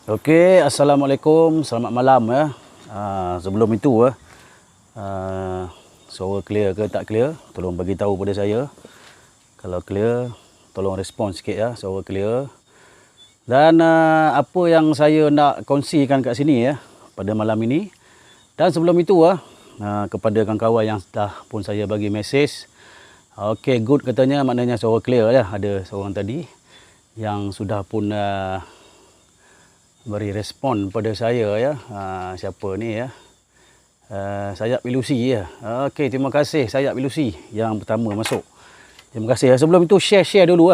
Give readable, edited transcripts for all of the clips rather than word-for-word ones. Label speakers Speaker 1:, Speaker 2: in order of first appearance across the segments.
Speaker 1: Okey, Assalamualaikum, selamat malam ya. Sebelum itu suara clear ke tak clear, tolong bagi tahu pada saya. Kalau clear, tolong respon sikit ya, suara clear. Dan apa yang saya nak kongsikan kat sini ya pada malam ini. Dan sebelum itu kepada kawan-kawan yang dah pun saya bagi mesej. Okey, good katanya, maknanya suara clear ya. Ada seorang tadi yang sudah pun beri respon pada saya ya. Siapa ni ya? Sayap Ilusi ya. Okey, terima kasih Sayap Ilusi yang pertama masuk. Terima kasih ya. Sebelum itu share dulu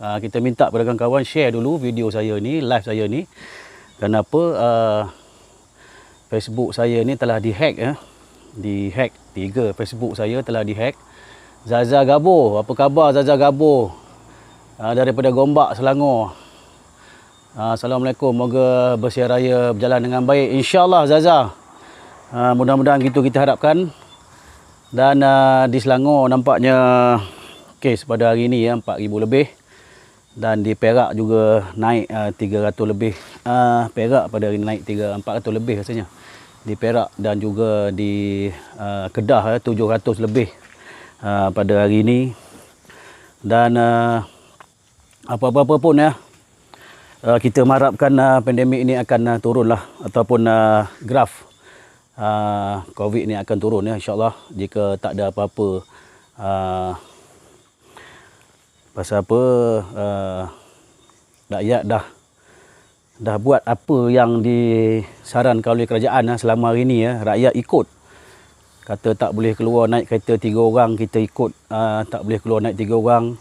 Speaker 1: kita minta pada kawan-kawan share dulu video saya ni, live saya ni. Kenapa Facebook saya ni telah dihack ya. Dihack 3 Facebook saya telah dihack. Zaza Gabo, apa khabar Zaza Gabo? Daripada Gombak, Selangor. Assalamualaikum, moga bersiar raya berjalan dengan baik, insyaAllah Zaza. Mudah-mudahan gitu kita harapkan. Dan di Selangor nampaknya kes pada hari ini ya 4,000 lebih. Dan di Perak juga naik 300 lebih. Perak pada hari ini naik 400 lebih rasanya di Perak. Dan juga di Kedah 700 lebih pada hari ini. Dan apa-apa pun ya, kita mengharapkan pandemik ini akan turun lah, ataupun graf COVID ni akan turun ya, insyaAllah. Jika tak ada apa-apa pasal apa rakyat dah buat apa yang disarankan oleh kerajaan selama hari ni ya, rakyat ikut. Kata tak boleh keluar naik kereta 3 orang, kita ikut. Tak boleh keluar naik 3 orang.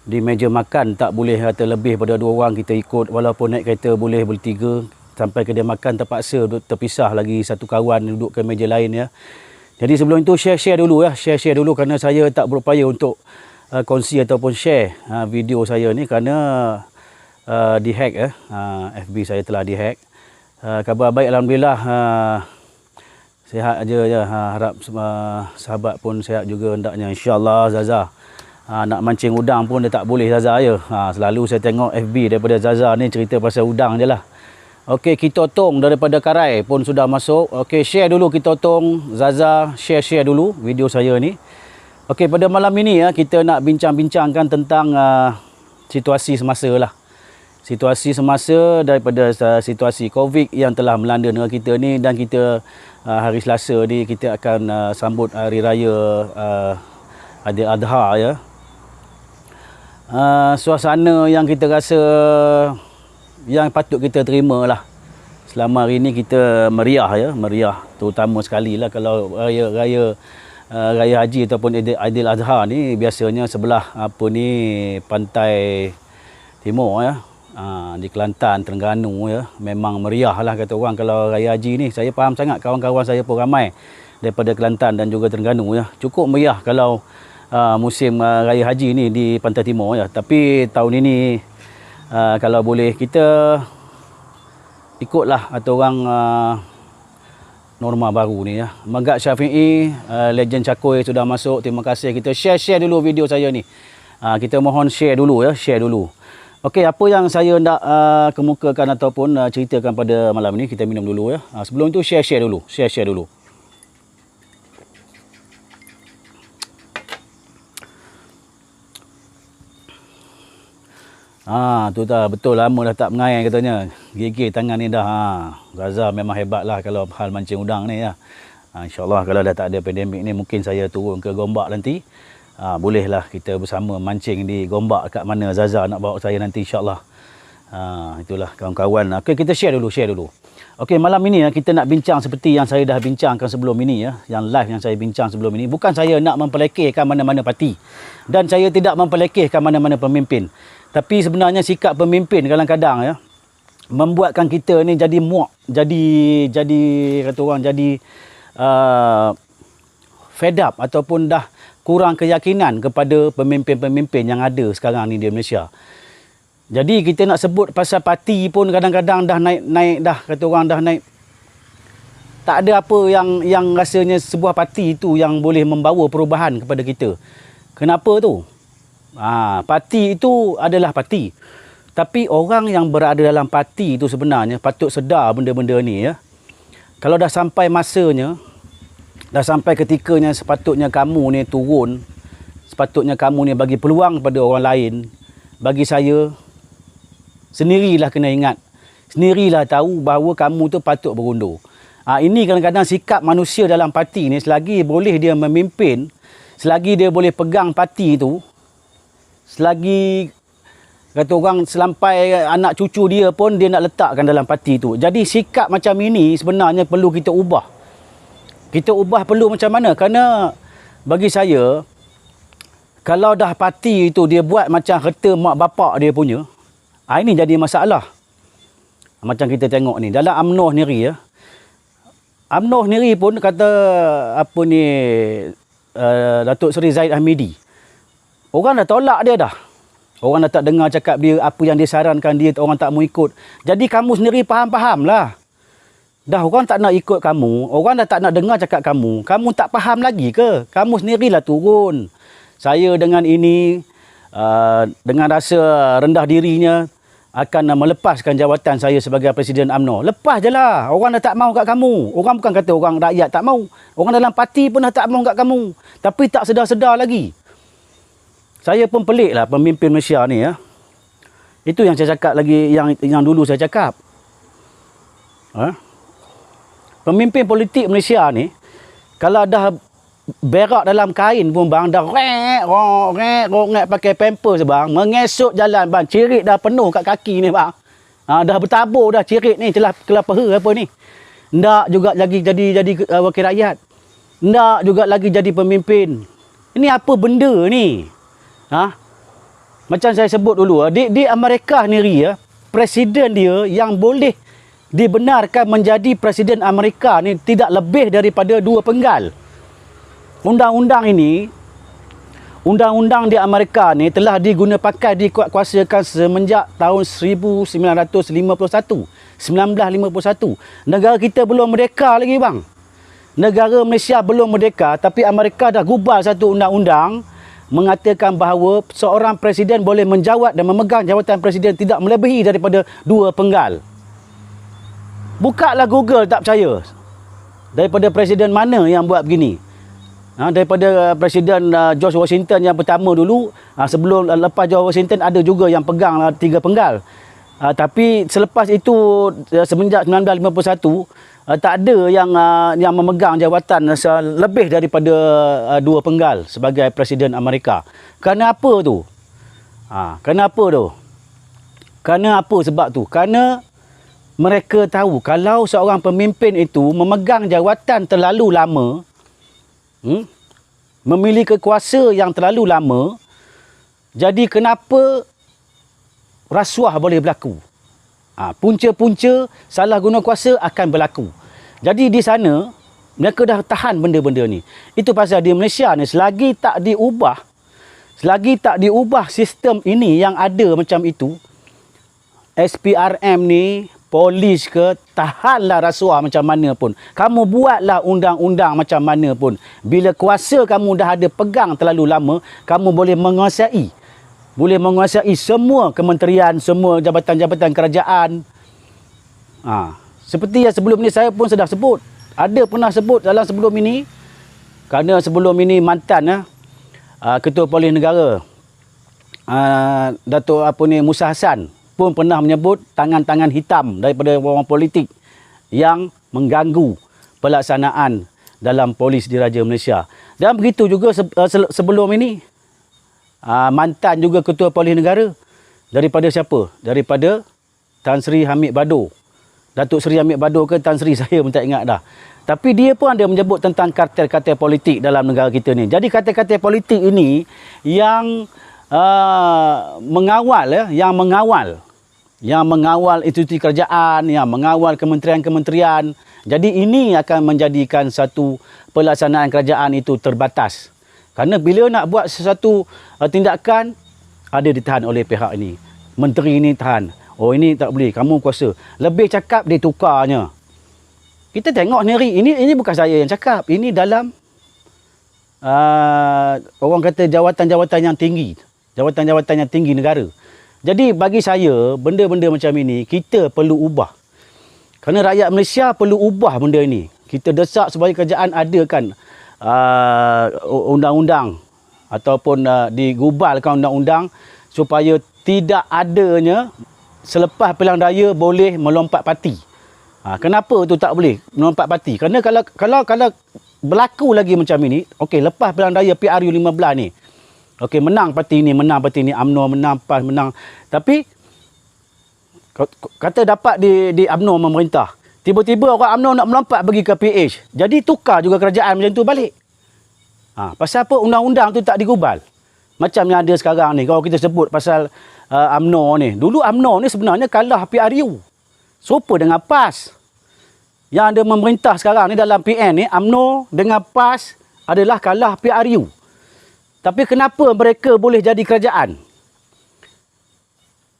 Speaker 1: Di meja makan tak boleh kata lebih pada 2 orang, kita ikut. Walaupun naik kereta boleh 3, sampai kedai makan terpaksa terpisah lagi satu kawan duduk ke meja lain ya. Jadi sebelum itu share dulu ya, share dulu kerana saya tak berupaya untuk kongsi ataupun share video saya ni kerana dihack ya. FB saya telah dihack. Khabar baik alhamdulillah, sihat aja ya. Harap sahabat pun sihat juga hendaknya, insya-Allah Zaza. Nak mancing udang pun dia tak boleh Zaza ya. Selalu saya tengok FB daripada Zaza ni cerita pasal udang je lah. Okey, Kita Tong daripada Karai pun sudah masuk. Okey, share dulu Kita Tong, Zaza, share dulu video saya ni. Okey, pada malam ini ya kita nak bincang-bincangkan tentang situasi semasa lah. Situasi semasa daripada situasi COVID yang telah melanda negara kita ni. Dan kita hari Selasa ni kita akan sambut hari raya Adha ya. Suasana yang kita rasa yang patut kita terima lah. Selama hari ni kita meriah ya, meriah terutama sekali lah kalau raya haji ataupun Aidil Adha ni biasanya sebelah apa ni pantai timur ya. Di Kelantan, Terengganu ya, memang meriah lah kata orang kalau raya haji ni. Saya faham sangat, kawan-kawan saya pun ramai daripada Kelantan dan juga Terengganu ya. Cukup meriah kalau musim raya haji ni di Pantai Timur ya. Tapi tahun ini kalau boleh kita ikutlah atau orang norma baru ni ya. Megat Syafi'i, legend Cakoi sudah masuk. Terima kasih. Kita share dulu video saya ni. Kita mohon share dulu ya, share dulu. Okey, apa yang saya nak kemukakan ataupun ceritakan pada malam ni, kita minum dulu ya. Sebelum itu share dulu, share dulu. Tu dah betul, lama dah tak mengair katanya. Gigih tangan ni dah. Zaza memang hebat lah kalau hal mancing udang ni ya. InsyaAllah kalau dah tak ada pandemik ni mungkin saya turun ke Gombak nanti. Bolehlah kita bersama mancing di Gombak kat mana Zaza nak bawa saya nanti, insyaAllah. Itulah kawan-kawan. Okey, kita share dulu. Okey, malam ini kita nak bincang seperti yang saya dah bincangkan sebelum ini ya. Yang live yang saya bincang sebelum ini. Bukan saya nak mempelekehkan mana-mana parti. Dan saya tidak mempelekehkan mana-mana pemimpin. Tapi sebenarnya sikap pemimpin kadang-kadang ya membuatkan kita ni jadi muak, jadi kata orang jadi fed up ataupun dah kurang keyakinan kepada pemimpin-pemimpin yang ada sekarang ni di Malaysia. Jadi kita nak sebut pasal parti pun kadang-kadang dah naik dah, kata orang dah naik. Tak ada apa yang rasanya sebuah parti itu yang boleh membawa perubahan kepada kita. Kenapa tu? Parti itu adalah parti. Tapi orang yang berada dalam parti itu sebenarnya patut sedar benda-benda ni ya. Kalau dah sampai masanya, dah sampai ketikanya sepatutnya kamu ni turun, sepatutnya kamu ni bagi peluang kepada orang lain. Bagi saya, sendirilah kena ingat. Sendirilah tahu bahawa kamu tu patut berundur. Ini kadang-kadang sikap manusia dalam parti ni, selagi boleh dia memimpin, selagi dia boleh pegang parti tu, selagi kata orang selampai anak cucu dia pun dia nak letakkan dalam parti tu. Jadi sikap macam ini sebenarnya perlu kita ubah. Kita ubah perlu macam mana? Kerana bagi saya, kalau dah parti itu dia buat macam harta mak bapak dia punya, ini jadi masalah. Macam kita tengok ni dalam UMNO sendiri ya. UMNO sendiri pun kata apa ni Datuk Seri Zahid Hamidi. Orang dah tolak dia dah. Orang dah tak dengar cakap dia, apa yang dia sarankan dia, orang tak mau ikut. Jadi kamu sendiri faham-faham lah. Dah orang tak nak ikut kamu, orang dah tak nak dengar cakap kamu. Kamu tak faham lagi ke? Kamu sendirilah turun. Saya dengan ini, dengan rasa rendah dirinya, akan melepaskan jawatan saya sebagai Presiden UMNO. Lepas je lah. Orang dah tak mau kat kamu. Orang bukan kata orang rakyat tak mau. Orang dalam parti pun dah tak mau kat kamu. Tapi tak sedar-sedar lagi. Saya pun pelik lah pemimpin Malaysia ni ya. Itu yang saya cakap lagi, yang dulu saya cakap. Pemimpin politik Malaysia ni, kalau dah berak dalam kain pun bang, dah rek pakai pampers bang, mengesot jalan bang, cirit dah penuh kat kaki ni bang. Dah bertabur dah cirit ni, celah kelapa apa ni. Ndak juga lagi jadi wakil rakyat. Ndak juga lagi jadi pemimpin. Ini apa benda ni? Macam saya sebut dulu, di Amerika sendiri ya, presiden dia yang boleh dibenarkan menjadi presiden Amerika ni tidak lebih daripada 2 penggal. Undang-undang ini, undang-undang di Amerika ni telah diguna pakai, dikuatkuasakan semenjak tahun 1951. Negara kita belum merdeka lagi bang. Negara Malaysia belum merdeka, tapi Amerika dah gubal satu undang-undang mengatakan bahawa seorang presiden boleh menjawat dan memegang jawatan presiden tidak melebihi daripada 2 penggal. Bukalah Google, tak percaya. Daripada presiden mana yang buat begini? Daripada Presiden George Washington yang pertama dulu, sebelum lepas George Washington ada juga yang pegang 3 penggal. Tapi selepas itu semenjak 1951 tak ada yang memegang jawatan lebih daripada 2 penggal sebagai Presiden Amerika. Kerana apa tu? Kerana apa tu? Kerana apa sebab tu? Kerana mereka tahu kalau seorang pemimpin itu memegang jawatan terlalu lama, memiliki kuasa yang terlalu lama, jadi kenapa rasuah boleh berlaku? Punca-punca salah guna kuasa akan berlaku. Jadi di sana mereka dah tahan benda-benda ni. Itu pasal di Malaysia ni selagi tak diubah sistem ini yang ada macam itu, SPRM ni, polis ke, tahanlah rasuah macam mana pun. Kamu buatlah undang-undang macam mana pun. Bila kuasa kamu dah ada pegang terlalu lama, kamu boleh menguasai semua kementerian, semua jabatan-jabatan kerajaan. Seperti yang sebelum ni saya pun sudah sebut. Ada pernah sebut dalam sebelum ini. Kerana sebelum ini mantan Ketua Polis Negara, Datuk Musa Hassan pun pernah menyebut tangan-tangan hitam daripada orang politik yang mengganggu pelaksanaan dalam polis diraja Malaysia. Dan begitu juga sebelum ini, mantan juga Ketua Polis Negara daripada siapa? Daripada Tan Sri Hamid Bado. Datuk Seri Hamid Bado ke Tan Sri, saya pun tak ingat dah. Tapi dia pun ada menyebut tentang kartel-kartel politik dalam negara kita ni. Jadi kartel-kartel politik ini yang mengawal institusi kerajaan, yang mengawal kementerian-kementerian. Jadi ini akan menjadikan satu pelaksanaan kerajaan itu terbatas. Kerana bila nak buat sesuatu tindakan, ada ditahan oleh pihak ini. Menteri ini tahan. Oh ini tak boleh, kamu kuasa. Lebih cakap dia tukarnya. Kita tengok sendiri, ini bukan saya yang cakap. Ini dalam orang kata jawatan-jawatan yang tinggi. Jawatan-jawatan yang tinggi negara. Jadi bagi saya, benda-benda macam ini kita perlu ubah. Kerana rakyat Malaysia perlu ubah benda ini. Kita desak supaya kerajaan adakan undang-undang ataupun digubalkan undang-undang supaya tidak adanya selepas pilihan raya boleh melompat parti. Kenapa tu tak boleh melompat parti? Kerana kalau berlaku lagi macam ini, okey, lepas pilihan raya PRU 15 ni, okey, menang parti ni, UMNO menang, PAS menang. Tapi kata dapat di UMNO memerintah. Tiba-tiba orang UMNO nak melompat pergi ke PH. Jadi tukar juga kerajaan macam tu balik. Pasal apa undang-undang tu tak digubal? Macam yang ada sekarang ni, kalau kita sebut pasal UMNO ni. Dulu UMNO ni sebenarnya kalah PRU. Serupa dengan PAS. Yang ada memerintah sekarang ni dalam PN ni, UMNO dengan PAS adalah kalah PRU. Tapi kenapa mereka boleh jadi kerajaan?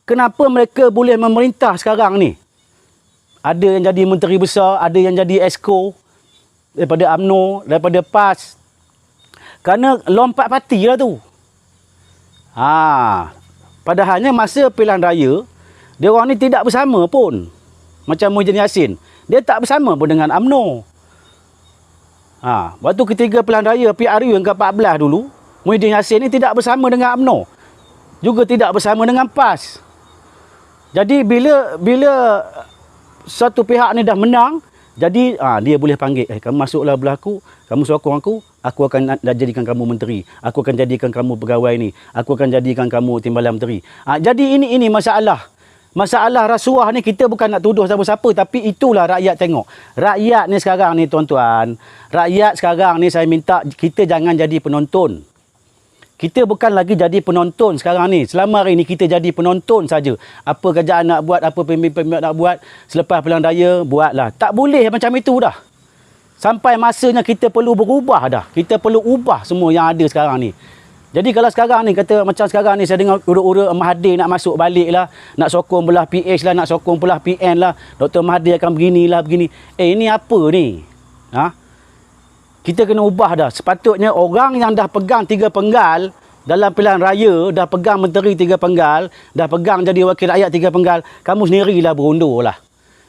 Speaker 1: Kenapa mereka boleh memerintah sekarang ni? Ada yang jadi menteri besar, ada yang jadi exco daripada UMNO, daripada PAS. Kerana lompat parti lah tu. Padahalnya masa pilihan raya, dia orang ni tidak bersama pun. Macam Muhyiddin Yassin. Dia tak bersama pun dengan UMNO. Waktu ketiga pilihan raya PRU yang ke-14 dulu, Muhyiddin Yassin ni tidak bersama dengan UMNO. Juga tidak bersama dengan PAS. Jadi bila satu pihak ni dah menang, jadi dia boleh panggil, kamu masuklah belah aku, kamu sokong aku akan jadikan kamu menteri, aku akan jadikan kamu pegawai ni, aku akan jadikan kamu timbalan menteri. Jadi ini masalah. Masalah rasuah ni kita bukan nak tuduh siapa-siapa, tapi itulah rakyat tengok. Rakyat ni sekarang ni tuan-tuan, rakyat sekarang ni saya minta kita jangan jadi penonton. Kita bukan lagi jadi penonton sekarang ni. Selama hari ni kita jadi penonton saja. Apa kerajaan nak buat, apa pemimpin nak buat, selepas pilihan raya, buatlah. Tak boleh macam itu dah. Sampai masanya kita perlu berubah dah. Kita perlu ubah semua yang ada sekarang ni. Jadi kalau sekarang ni, kata macam sekarang ni saya dengar ura-ura Mahathir nak masuk balik lah, nak sokong belah PH lah, nak sokong belah PN lah, Dr. Mahathir akan begini. Ini apa ni? Kita kena ubah dah. Sepatutnya orang yang dah pegang 3 penggal dalam pilihan raya, dah pegang menteri 3 penggal, dah pegang jadi wakil rakyat 3 penggal, kamu sendirilah berundur lah.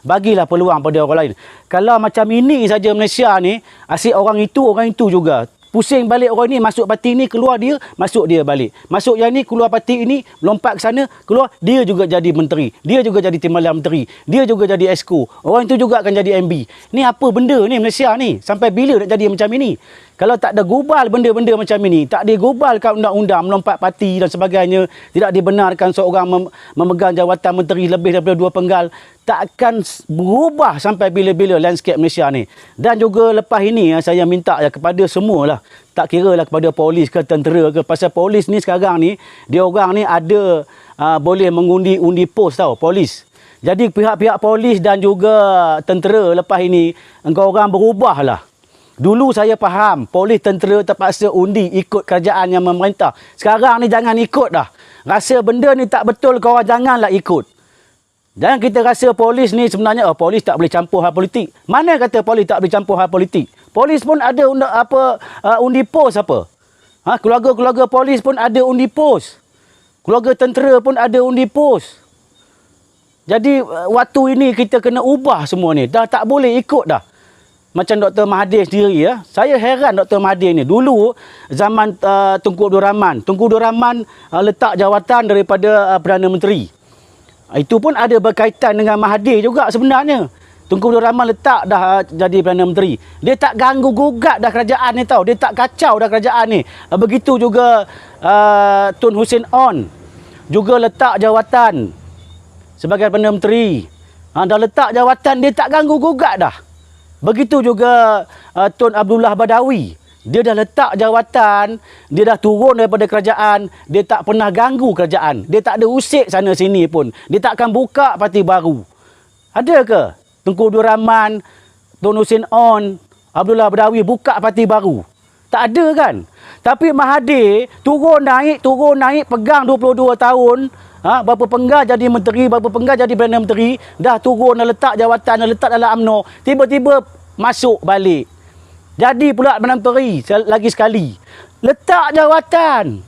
Speaker 1: Bagilah peluang pada orang lain. Kalau macam ini saja Malaysia ni, asyik orang itu juga. Pusing balik orang ni, masuk parti ni, keluar dia, masuk dia balik. Masuk yang ni, keluar parti ini, lompat ke sana, keluar, dia juga jadi menteri. Dia juga jadi timbalan menteri. Dia juga jadi exco. Orang itu juga akan jadi MB. Ni apa benda ni Malaysia ni? Sampai bila nak jadi macam ini? Kalau tak ada gubal benda-benda macam ini, tak digubalkan undang-undang melompat parti dan sebagainya, tidak dibenarkan seorang memegang jawatan menteri lebih daripada 2 penggal, takkan berubah sampai bila-bila landscape Malaysia ni. Dan juga lepas ini saya minta kepada semualah, tak kira lah kepada polis ke tentera ke, pasal polis ni sekarang ni, dia orang ni ada boleh mengundi pos tau, polis. Jadi pihak-pihak polis dan juga tentera lepas ini, engkau orang berubahlah. Dulu saya faham, polis tentera terpaksa undi ikut kerajaan yang memerintah. Sekarang ni jangan ikut dah. Rasa benda ni tak betul, kau orang janganlah ikut. Jangan kita rasa polis ni sebenarnya, polis tak boleh campur hal politik. Mana kata polis tak boleh campur hal politik? Polis pun ada undi pos apa? Keluarga-keluarga polis pun ada undi pos. Keluarga tentera pun ada undi pos. Jadi waktu ini kita kena ubah semua ni. Dah tak boleh ikut dah. Macam Dr. Mahathir sendiri ya. Saya heran Dr. Mahathir ni. Dulu zaman Tunku Abdul Rahman. Tunku Abdul Rahman letak jawatan daripada Perdana Menteri. Itu pun ada berkaitan dengan Mahathir juga sebenarnya. Tunku Abdul Rahman letak dah jadi Perdana Menteri. Dia tak ganggu gugat dah kerajaan ni tau. Dia tak kacau dah kerajaan ni. Begitu juga Tun Hussein On. Juga letak jawatan sebagai Perdana Menteri. Dah letak jawatan, dia tak ganggu gugat dah. Begitu juga Tun Abdullah Badawi. Dia dah letak jawatan, dia dah turun daripada kerajaan, dia tak pernah ganggu kerajaan. Dia tak ada usik sana sini pun. Dia tak akan buka parti baru. Ada ke? Tunku Abdul Rahman, Tun Hussein On, Abdullah Badawi buka parti baru? Tak ada kan? Tapi Mahathir turun naik, pegang 22 tahun. Berapa penggal jadi menteri, berapa penggal jadi Perdana Menteri, dah turun, dah letak jawatan, dah letak dalam UMNO, tiba-tiba masuk balik. Jadi pula Perdana Menteri lagi sekali. Letak jawatan.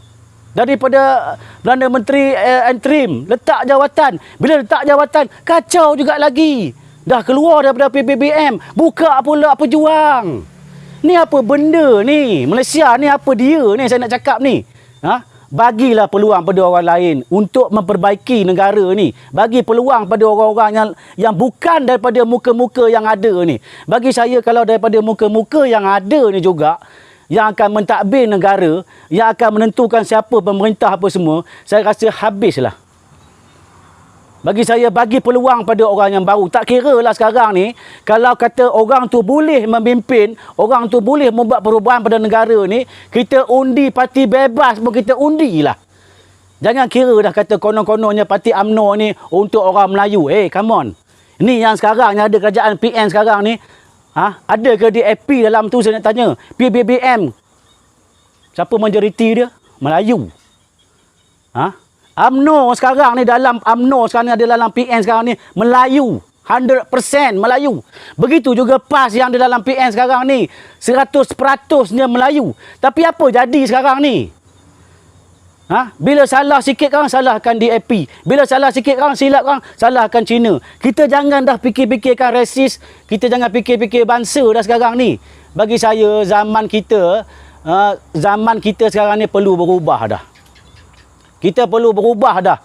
Speaker 1: Daripada Perdana Menteri interim letak jawatan. Bila letak jawatan, kacau juga lagi. Dah keluar daripada PBBM, buka pula pejuang. Ni apa benda ni? Malaysia ni apa dia ni saya nak cakap ni? Bagilah peluang pada orang lain untuk memperbaiki negara ni. Bagi peluang pada orang-orang yang bukan daripada muka-muka yang ada ni. Bagi saya kalau daripada muka-muka yang ada ni juga, yang akan mentadbir negara, yang akan menentukan siapa pemerintah apa semua, saya rasa habislah. Bagi saya, bagi peluang pada orang yang baru. Tak kira lah sekarang ni, kalau kata orang tu boleh memimpin, orang tu boleh membuat perubahan pada negara ni, kita undi parti bebas pun kita undilah. Jangan kira dah kata konon-kononnya parti UMNO ni untuk orang Melayu. Come on. Ini yang sekarang yang ada kerajaan PN sekarang ni, ada ke DAP dalam tu saya nak tanya? PBBM, siapa majoriti dia? Melayu. UMNO sekarang ni dalam PN sekarang ni Melayu. 100% Melayu. Begitu juga PAS yang ada dalam PN sekarang ni 100%nya Melayu. Tapi apa jadi sekarang ni? Bila salah sikit kan salahkan DAP. Bila salah sikit kan silap kan salahkan Cina. Kita jangan dah fikir-fikirkan resis. Kita jangan fikir-fikir bangsa dah sekarang ni. Bagi saya zaman kita sekarang ni perlu berubah dah. Kita perlu berubah dah.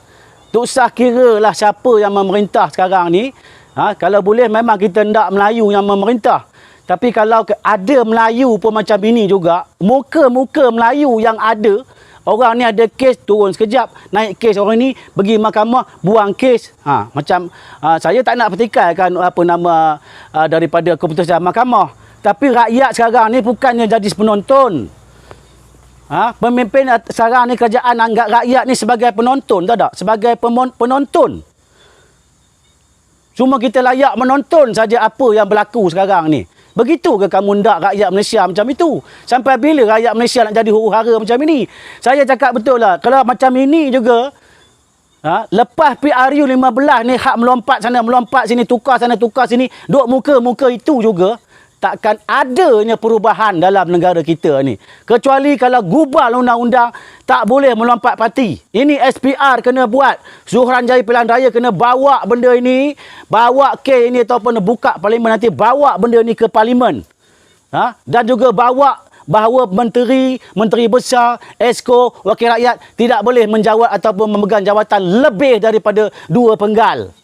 Speaker 1: Tak usah kira lah siapa yang memerintah sekarang ni. Kalau boleh memang kita hendak Melayu yang memerintah. Tapi kalau ada Melayu pun macam ini juga, muka-muka Melayu yang ada, orang ni ada kes, turun sekejap, naik kes orang ni, pergi mahkamah, buang kes. Macam saya tak nak pertikaikan daripada keputusan mahkamah. Tapi rakyat sekarang ni bukannya jadi penonton. Pemimpin sekarang ni kerajaan anggap rakyat ni sebagai penonton, tak? Sebagai penonton. Cuma kita layak menonton saja apa yang berlaku sekarang ni. Begitu ke kamu hendak rakyat Malaysia macam itu? Sampai bila rakyat Malaysia nak jadi huru-hara macam ini? Saya cakap betul lah. Kalau macam ini juga, lepas PRU 15 ni hak melompat sana, melompat sini, tukar sana, tukar sini, duk muka-muka itu juga, takkan adanya perubahan dalam negara kita ni. Kecuali kalau gubal undang-undang, tak boleh melompat parti. Ini SPR kena buat. Suruhanjaya Pilihan Raya kena bawa benda ini, bawa kes ini ataupun buka parlimen nanti, bawa benda ini ke parlimen. Dan juga bawa bahawa menteri besar, Esko, wakil rakyat tidak boleh menjawat ataupun memegang jawatan lebih daripada 2 penggal.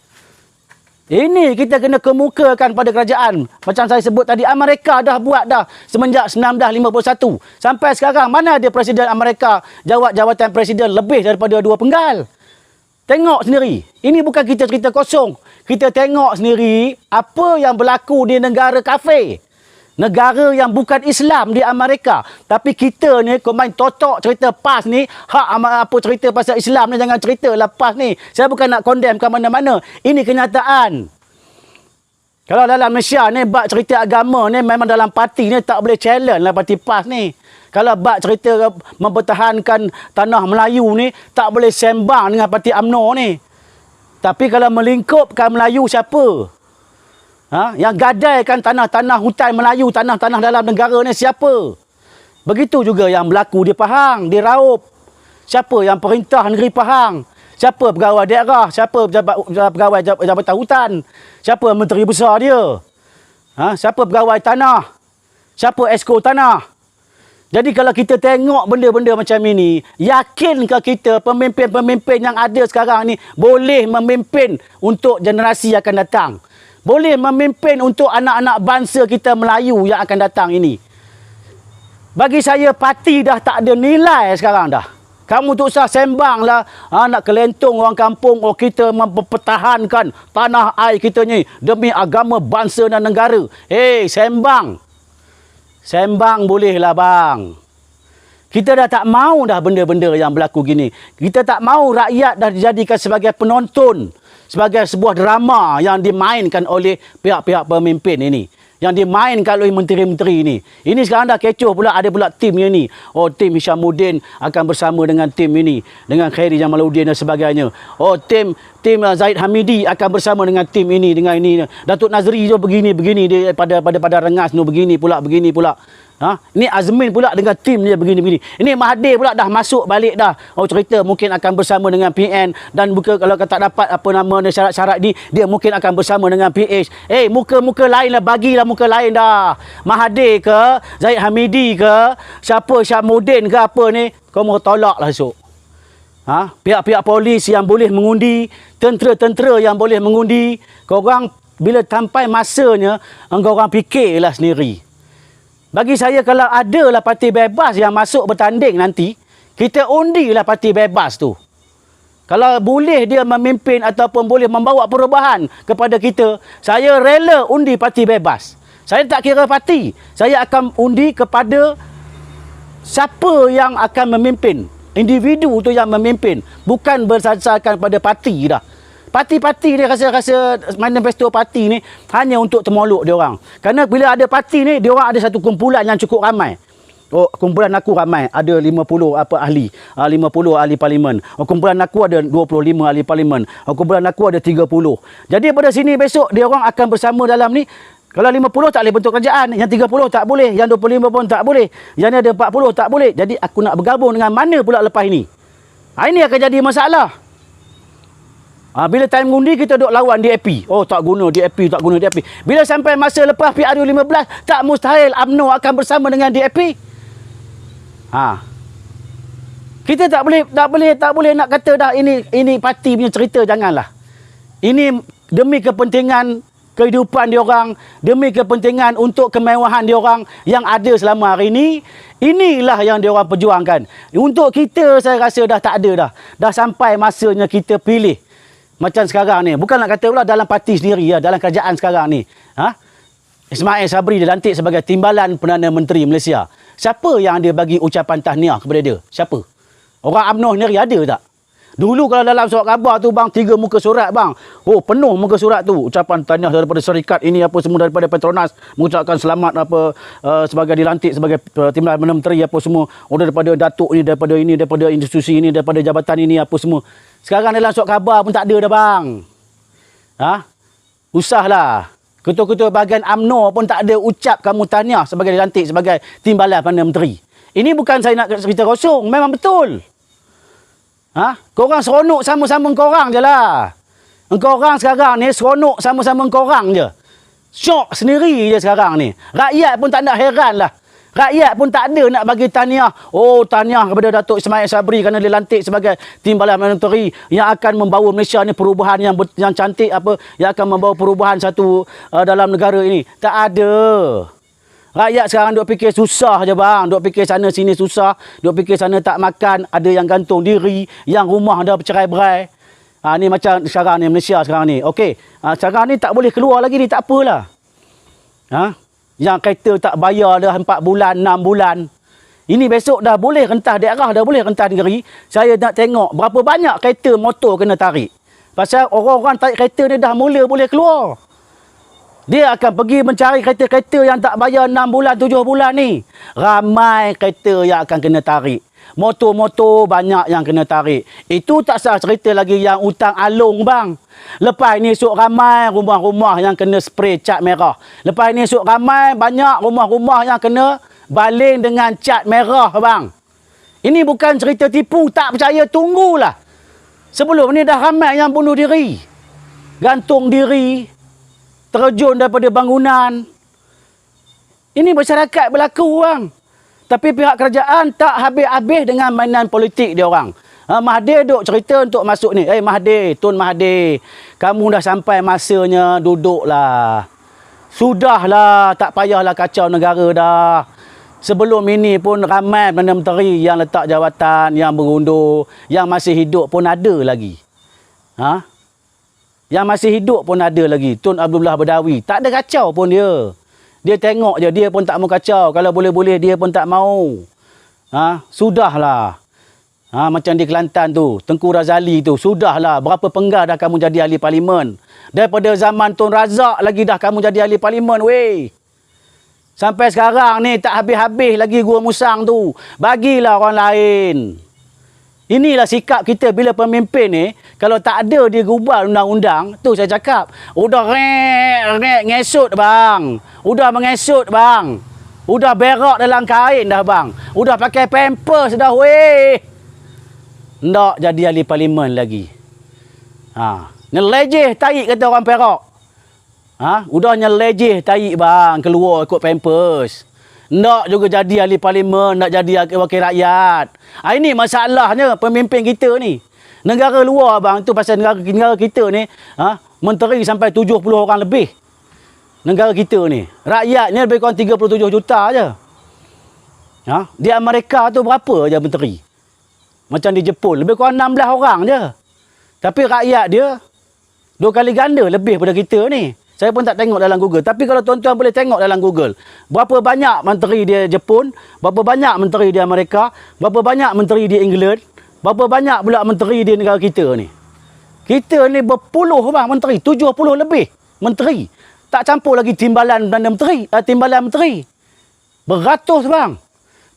Speaker 1: Ini kita kena kemukakan pada kerajaan. Macam saya sebut tadi, Amerika dah buat dah semenjak 1951. Sampai sekarang, mana ada Presiden Amerika jawat jawatan Presiden lebih daripada 2 penggal? Tengok sendiri. Ini bukan kita cerita kosong. Kita tengok sendiri apa yang berlaku di negara kafir. Negara yang bukan Islam di Amerika. Tapi kita ni, kau main totok cerita PAS ni, apa cerita pasal Islam ni, jangan cerita lah PAS ni. Saya bukan nak condemn ke mana-mana. Ini kenyataan. Kalau dalam Malaysia ni, bab cerita agama ni, memang dalam parti ni tak boleh challenge lah parti PAS ni. Kalau bab cerita mempertahankan tanah Melayu ni, tak boleh sembang dengan parti UMNO ni. Tapi kalau melingkupkan Melayu, siapa? Yang gadaikan tanah-tanah hutan Melayu, tanah-tanah dalam negara ni siapa? Begitu juga yang berlaku di Pahang, di Raup. Siapa yang perintah negeri Pahang? Siapa pegawai daerah? Siapa pegawai jabatan hutan? Siapa menteri besar dia? Siapa pegawai tanah? Siapa esko tanah? Jadi kalau kita tengok benda-benda macam ini, yakinkah kita pemimpin-pemimpin yang ada sekarang ni boleh memimpin untuk generasi yang akan datang? Boleh memimpin untuk anak-anak bangsa kita Melayu yang akan datang ini? Bagi saya, parti dah tak ada nilai sekarang dah. Kamu tak usah sembang lah, nak kelentong orang kampung, kita mempertahankan tanah air kita ni demi agama, bangsa dan negara. Sembang. Sembang bolehlah bang. Kita dah tak mau dah benda-benda yang berlaku gini. Kita tak mau rakyat dah dijadikan sebagai penonton, sebagai sebuah drama yang dimainkan oleh pihak-pihak pemimpin ini, yang dimainkan oleh menteri-menteri ini. Ini sekarang dah kecoh pula, ada pula timnya ni. Tim Hishamuddin akan bersama dengan tim ini, dengan Khairi Jamaluddin dan sebagainya. Tim Zaid Hamidi akan bersama dengan tim ini, dengan ini. Datuk Nazri tu begini dia pada Rengas tu begini pula. Ini Azmin pula dengan tim dia begini-begini. Ini Mahathir pula dah masuk balik dah. Oh, cerita mungkin akan bersama dengan PN dan buka kalau tak dapat apa nama syarat-syarat dia mungkin akan bersama dengan PH. Muka-muka lain lah, bagilah muka lain dah. Mahathir ke, Zahid Hamidi ke, siapa Syamudin ke apa ni, kau mau tolak lah esok. Pihak-pihak polis yang boleh mengundi, tentera-tentera yang boleh mengundi, korang bila sampai masanya, korang fikirlah sendiri. Bagi saya kalau adalah parti bebas yang masuk bertanding nanti, kita undilah parti bebas tu. Kalau boleh dia memimpin ataupun boleh membawa perubahan kepada kita, saya rela undi parti bebas. Saya tak kira parti. Saya akan undi kepada siapa yang akan memimpin. Individu tu yang memimpin. Bukan bersasarkan pada parti dah. Parti-parti dia rasa manifesto parti ni hanya untuk temolok dia orang. Kerana bila ada parti ni, dia orang ada satu kumpulan yang cukup ramai. Oh, kumpulan aku ramai, ada 50 ahli, 50 ahli parlimen. Oh, kumpulan aku ada 25 ahli parlimen. Oh, kumpulan aku ada 30. Jadi pada sini besok dia orang akan bersama dalam ni. Kalau 50 tak boleh bentuk kerajaan, yang 30 tak boleh, yang 25 pun tak boleh, yang ni ada 40 tak boleh. Jadi aku nak bergabung dengan mana pula lepas ini? Ini akan jadi masalah. Bila time undi kita duk lawan DAP. Oh, tak guna DAP, tak guna DAP. Bila sampai masa lepas PRU15, tak mustahil UMNO akan bersama dengan DAP. Kita tak boleh nak kata dah ini parti punya cerita, janganlah. Ini demi kepentingan kehidupan diorang, demi kepentingan untuk kemewahan diorang yang ada selama hari ini. Inilah yang diorang perjuangkan. Untuk kita saya rasa dah tak ada dah. Dah sampai masanya kita pilih. Macam sekarang ni, bukan nak kata pula dalam parti sendiri ya, dalam kerajaan sekarang ni. Ismail Sabri dilantik sebagai Timbalan Perdana Menteri Malaysia. Siapa yang dia bagi ucapan tahniah kepada dia? Siapa? Orang UMNO sendiri ada tak? Dulu kalau dalam surat khabar tu bang, 3 muka surat bang. Oh, penuh muka surat tu. Ucapan tahniah daripada syarikat ini apa semua, daripada Petronas mengucapkan selamat apa sebagai dilantik sebagai Timbalan Perdana Menteri apa semua. Oh, daripada datuk ni, daripada institusi ini, daripada jabatan ini apa semua. Sekarang dalam surat khabar pun tak ada dah bang. Usahlah. Ketua-ketua bahagian UMNO pun tak ada ucap kamu tahniah sebagai dilantik sebagai Timbalan Perdana Menteri. Ini bukan saya nak cerita kosong, memang betul. Korang seronok sama-sama korang je lah. Korang sekarang ni seronok sama-sama korang je. Syok sendiri je sekarang ni. Rakyat pun tak nak heran lah. Rakyat pun tak ada nak bagi tahniah. Oh, tahniah kepada Datuk Ismail Sabri kerana dilantik sebagai Timbalan Perdana Menteri yang akan membawa Malaysia ni perubahan yang cantik apa, yang akan membawa perubahan satu dalam negara ini. Tak ada. Rakyat sekarang duk fikir susah je bang. Duk fikir sana sini susah. Duk fikir sana tak makan. Ada yang gantung diri. Yang rumah dah bercerai-berai. Ni macam sekarang ni, Malaysia sekarang ni. Okey. Sekarang ni tak boleh keluar lagi ni. Tak apalah. Yang kereta tak bayar dah 4 bulan, 6 bulan. Ini besok dah boleh rentah daerah, dah boleh rentah negeri. Saya nak tengok berapa banyak kereta motor kena tarik. Pasal orang-orang tarik kereta ni dah mula boleh keluar. Dia akan pergi mencari kereta-kereta yang tak bayar 6 bulan, 7 bulan ni. Ramai kereta yang akan kena tarik. Motor-motor banyak yang kena tarik. Itu tak sah cerita lagi yang hutang alung bang. Lepas ni esok ramai rumah-rumah yang kena spray cat merah. Lepas ni esok ramai banyak rumah-rumah yang kena baling dengan cat merah bang. Ini bukan cerita tipu, tak percaya tunggulah. Sebelum ni dah ramai yang bunuh diri. Gantung diri. Terjun daripada bangunan. Ini masyarakat berlaku bang. Tapi pihak kerajaan tak habis-habis dengan mainan politik dia orang. Mahathir duk cerita untuk masuk ni. Mahathir, Tun Mahathir, kamu dah sampai masanya duduklah. Sudahlah, tak payahlah kacau negara dah. Sebelum ini pun ramai Perdana Menteri yang letak jawatan, yang berundur, yang masih hidup pun ada lagi. Yang masih hidup pun ada lagi. Tun Abdullah Badawi, tak ada kacau pun dia. Dia tengok je, dia pun tak mau kacau. Kalau boleh-boleh, dia pun tak mau. Sudahlah. Macam di Kelantan tu, Tengku Razali tu, sudahlah. Berapa penggal dah kamu jadi ahli parlimen? Daripada zaman Tun Razak lagi dah kamu jadi ahli parlimen, weh. Sampai sekarang ni tak habis-habis lagi gua musang tu. Bagilah orang lain. Inilah sikap kita bila pemimpin ni, kalau tak ada dia gubal undang-undang, tu saya cakap, udah ngesut bang. Udah mengesut bang. Udah berak dalam kain dah bang. Udah pakai pampers dah weh. Ndak jadi ahli parlimen lagi. Nyelejeh tarik kata orang Perak. Udah nyelejeh tarik bang, keluar ikut pampers. Ndak juga jadi ahli parlimen, ndak jadi wakil rakyat. Ini masalahnya pemimpin kita ni. Negara luar bang, tu pasal negara kita ni, menteri sampai 70 orang lebih. Negara kita ni. Rakyatnya lebih kurang 37 juta je. Di Amerika tu berapa je menteri? Macam di Jepun, lebih kurang 16 orang je. Tapi rakyat dia 2 kali ganda lebih pada kita ni. Saya pun tak tengok dalam Google. Tapi kalau tuan-tuan boleh tengok dalam Google, berapa banyak menteri di Jepun, berapa banyak menteri di Amerika, berapa banyak menteri di England, berapa banyak pula menteri di negara kita ni. Kita ni berpuluh bang menteri, 70 lebih menteri. Tak campur lagi timbalan menteri. Beratus bang.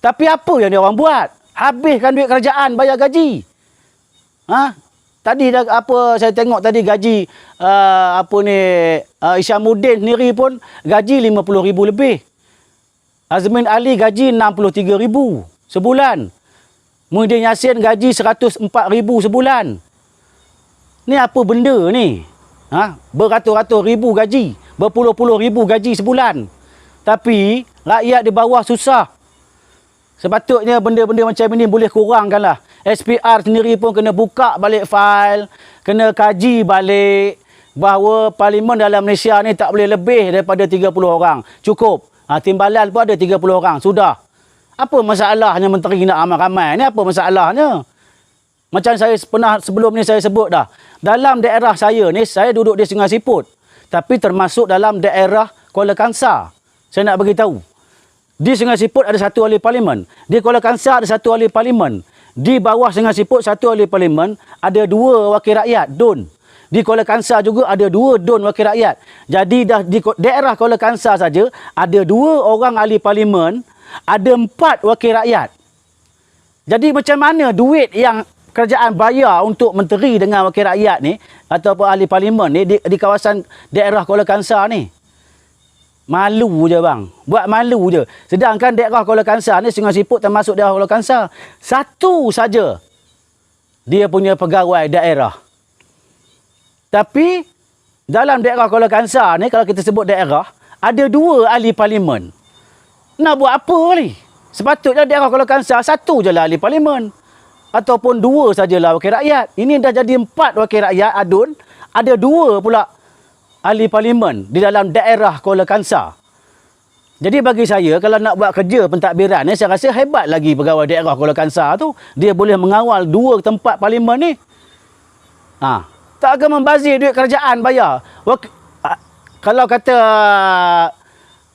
Speaker 1: Tapi apa yang dia orang buat? Habiskan duit kerajaan bayar gaji. Tadi saya tengok tadi gaji Isyamuddin sendiri pun gaji 50,000 lebih. Azmin Ali gaji 63,000 sebulan. Muhyiddin Yassin gaji 104,000 sebulan. Ni apa benda ni? Beratus-ratus ribu gaji, berpuluh-puluh ribu gaji sebulan. Tapi rakyat di bawah susah. Sepatutnya benda-benda macam ini boleh kurangkanlah. SPR sendiri pun kena buka balik fail, kena kaji balik bahawa parlimen dalam Malaysia ni tak boleh lebih daripada 30 orang. Cukup. Timbalan pun ada 30 orang. Sudah. Apa masalahnya menteri nak ramai-ramai ni? Apa masalahnya? Macam saya pernah sebelum ni saya sebut dah. Dalam daerah saya ni, saya duduk di Sungai Siput. Tapi termasuk dalam daerah Kuala Kangsar. Saya nak beritahu. Di Sungai Siput ada satu ahli parlimen. Di Kuala Kangsar ada satu ahli parlimen. Di bawah Sungai Siput satu ahli parlimen, ada 2 wakil rakyat, DUN. Di Kuala Kangsar juga ada 2 DUN wakil rakyat. Jadi dah di daerah Kuala Kangsar saja ada 2 orang ahli parlimen, ada 4 wakil rakyat. Jadi macam mana duit yang kerajaan bayar untuk menteri dengan wakil rakyat ni ataupun ahli parlimen ni di kawasan daerah Kuala Kangsar ni? Malu je bang. Buat malu je. Sedangkan daerah Kuala Kangsar ni, Sungai Siput termasuk daerah Kuala Kangsar. Satu saja dia punya pegawai daerah. Tapi dalam daerah Kuala Kangsar ni, kalau kita sebut daerah, ada 2 ahli parlimen. Nak buat apa ni? Sepatutnya daerah Kuala Kangsar satu je lah ahli parlimen. Ataupun 2 sajalah wakil rakyat. Ini dah jadi 4 wakil rakyat adun. Ada 2 pula ahli parlimen di dalam daerah Kuala Kangsar. Jadi bagi saya, kalau nak buat kerja pentadbiran ni, saya rasa hebat lagi pegawai daerah Kuala Kangsar tu. Dia boleh mengawal 2 tempat parlimen ni. Tak akan membazir duit kerajaan bayar. Kalau kata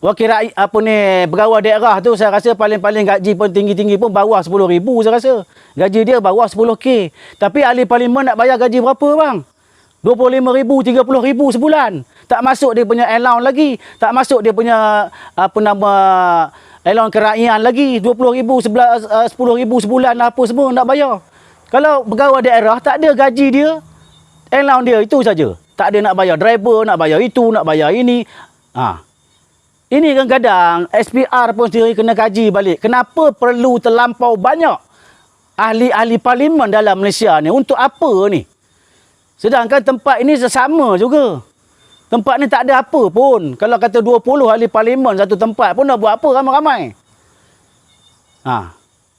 Speaker 1: wakil rakyat pegawai daerah tu, saya rasa paling-paling gaji pun tinggi-tinggi pun bawah 10,000 saya rasa. Gaji dia bawah 10K. Tapi ahli parlimen nak bayar gaji berapa bang? 25,000, 30,000 sebulan. Tak masuk dia punya allowance lagi. Tak masuk dia punya allowance kerakyatan lagi. 20,000, 10,000 sebulan apa semua nak bayar. Kalau pegawai daerah tak ada gaji dia, allowance dia itu saja. Tak ada nak bayar driver, nak bayar itu, nak bayar ini. Ini kadang-kadang SPR pun sendiri kena kaji balik. Kenapa perlu terlampau banyak ahli-ahli parlimen dalam Malaysia ni? Untuk apa ni? Sedangkan tempat ini sesama juga. Tempat ni tak ada apa pun. Kalau kata 20 ahli parlimen satu tempat pun nak buat apa ramai-ramai?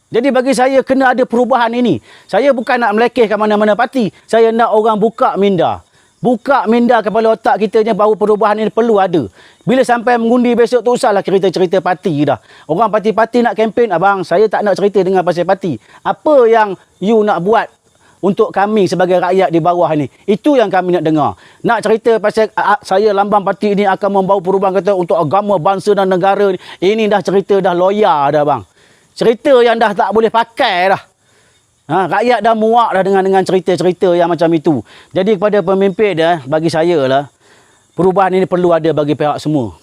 Speaker 1: Jadi bagi saya kena ada perubahan ini. Saya bukan nak melekehkan mana-mana parti. Saya nak orang buka minda. Buka minda kepala otak kita ni bahawa perubahan ini perlu ada. Bila sampai mengundi besok tu usahlah cerita-cerita parti dah. Orang parti-parti nak kempen, abang saya tak nak cerita dengan pasal parti. Apa yang you nak buat untuk kami sebagai rakyat di bawah ni? Itu yang kami nak dengar. Nak cerita pasal saya lambang parti ini akan membawa perubahan kata untuk agama, bangsa dan negara ni. Ini dah cerita dah loya dah bang. Cerita yang dah tak boleh pakai dah. Rakyat dah muak dah dengan cerita-cerita yang macam itu. Jadi kepada pemimpin dia, bagi saya lah, perubahan ini perlu ada bagi pihak semua.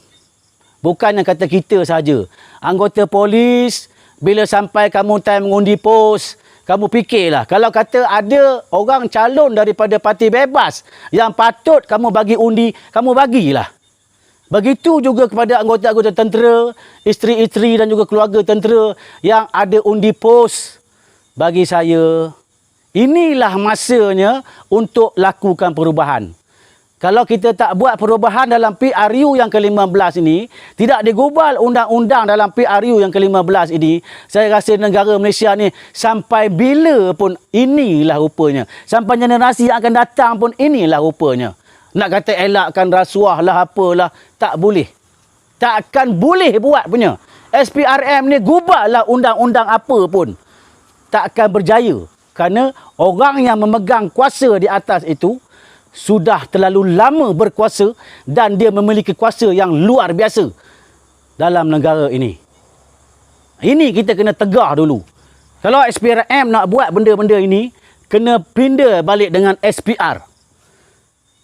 Speaker 1: Bukan yang kata kita saja. Anggota polis, bila sampai kamu time mengundi pos, kamu fikirlah. Kalau kata ada orang calon daripada parti bebas yang patut kamu bagi undi, kamu bagilah. Begitu juga kepada anggota-anggota tentera, isteri-isteri dan juga keluarga tentera yang ada undi pos. Bagi saya, inilah masanya untuk lakukan perubahan. Kalau kita tak buat perubahan dalam PRU yang ke-15 ini, tidak digubal undang-undang dalam PRU yang ke-15 ini, saya rasa negara Malaysia ni sampai bila pun inilah rupanya. Sampai generasi yang akan datang pun inilah rupanya. Nak kata elakkan rasuah lah apalah, tak boleh. Takkan boleh buat punya. SPRM ni gubahlah undang-undang apa pun, tak akan berjaya. Kerana orang yang memegang kuasa di atas itu sudah terlalu lama berkuasa dan dia memiliki kuasa yang luar biasa dalam negara ini. Ini kita kena tegar dulu. Kalau SPRM nak buat benda-benda ini, kena pindah balik dengan SPR.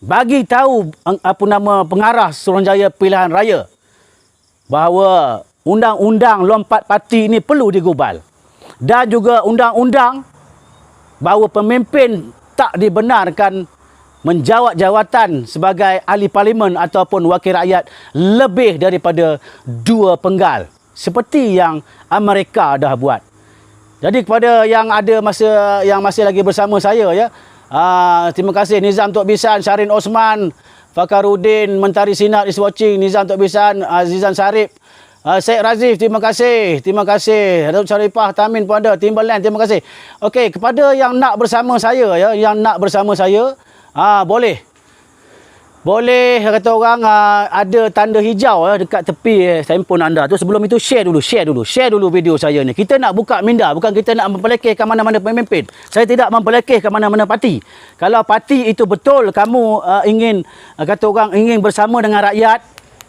Speaker 1: Bagi tahu pengarah Suruhanjaya Pilihan Raya bahawa undang-undang lompat parti ini perlu digubal. Dan juga undang-undang bahawa pemimpin tak dibenarkan menjawat jawatan sebagai ahli parlimen ataupun wakil rakyat lebih daripada 2 penggal. Seperti yang Amerika dah buat. Jadi kepada yang ada yang masih lagi bersama saya ya, terima kasih Nizam Tok Bisan, Syarin Osman, Fakarudin, Mentari Sinar is watching, Nizam Tok Bisan, Azizan Sarip, Syed Razif, terima kasih. Terima kasih. Datuk Syarifah Tamin pun ada, Timberland, terima kasih. Okey, kepada yang nak bersama saya ya, yang nak bersama saya, boleh. Boleh kata orang ada tanda hijau dekat tepi handphone anda tu. Sebelum itu share dulu video saya ni. Kita nak buka minda, bukan kita nak mempelekehkan mana-mana pemimpin. Saya tidak mempelekehkan mana-mana parti. Kalau parti itu betul kamu ingin kata orang ingin bersama dengan rakyat,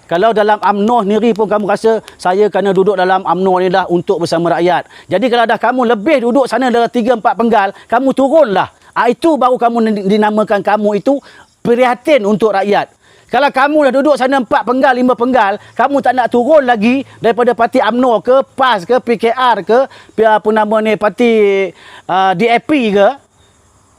Speaker 1: kalau dalam UMNO sendiri pun kamu rasa saya kena duduk dalam UMNO ni dah untuk bersama rakyat. Jadi kalau dah kamu lebih duduk sana dalam 3-4 penggal, kamu turunlah. Itu baru kamu dinamakan kamu itu prihatin untuk rakyat. Kalau kamu dah duduk sana 4 penggal, 5 penggal, kamu tak nak turun lagi daripada parti UMNO ke, PAS ke, PKR ke, apa nama ni, parti DAP ke,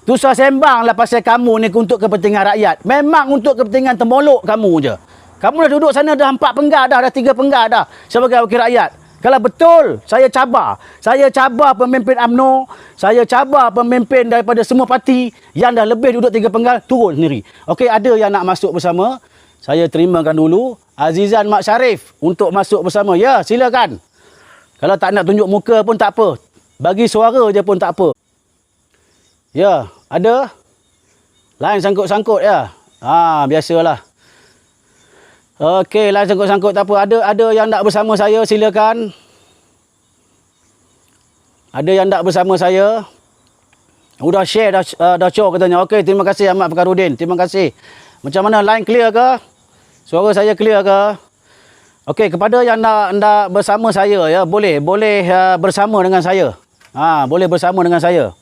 Speaker 1: susah sembanglah pasal kamu ni untuk kepentingan rakyat. Memang untuk kepentingan temolok kamu je. Kamu dah duduk sana dah 4 penggal dah 3 penggal dah sebagai wakil rakyat. Kalau betul, saya cabar pemimpin UMNO, saya cabar pemimpin daripada semua parti yang dah lebih duduk 3 penggal, turun sendiri. Okey, ada yang nak masuk bersama, saya terimakan dulu. Azizan Mak Syarif untuk masuk bersama. Ya, silakan. Kalau tak nak tunjuk muka pun tak apa. Bagi suara je pun tak apa. Ya, ada? Lain sangkut-sangkut ya? Biasalah. Okey, lah sangkut-sangkut tak apa. Ada yang nak bersama saya, silakan. Ada yang nak bersama saya? Dah share, dah show katanya. Okey, terima kasih Ahmad Fakarudin. Terima kasih. Macam mana, line clear ke? Suara saya clear ke? Okey, kepada yang nak bersama saya ya, boleh bersama dengan saya. Boleh bersama dengan saya.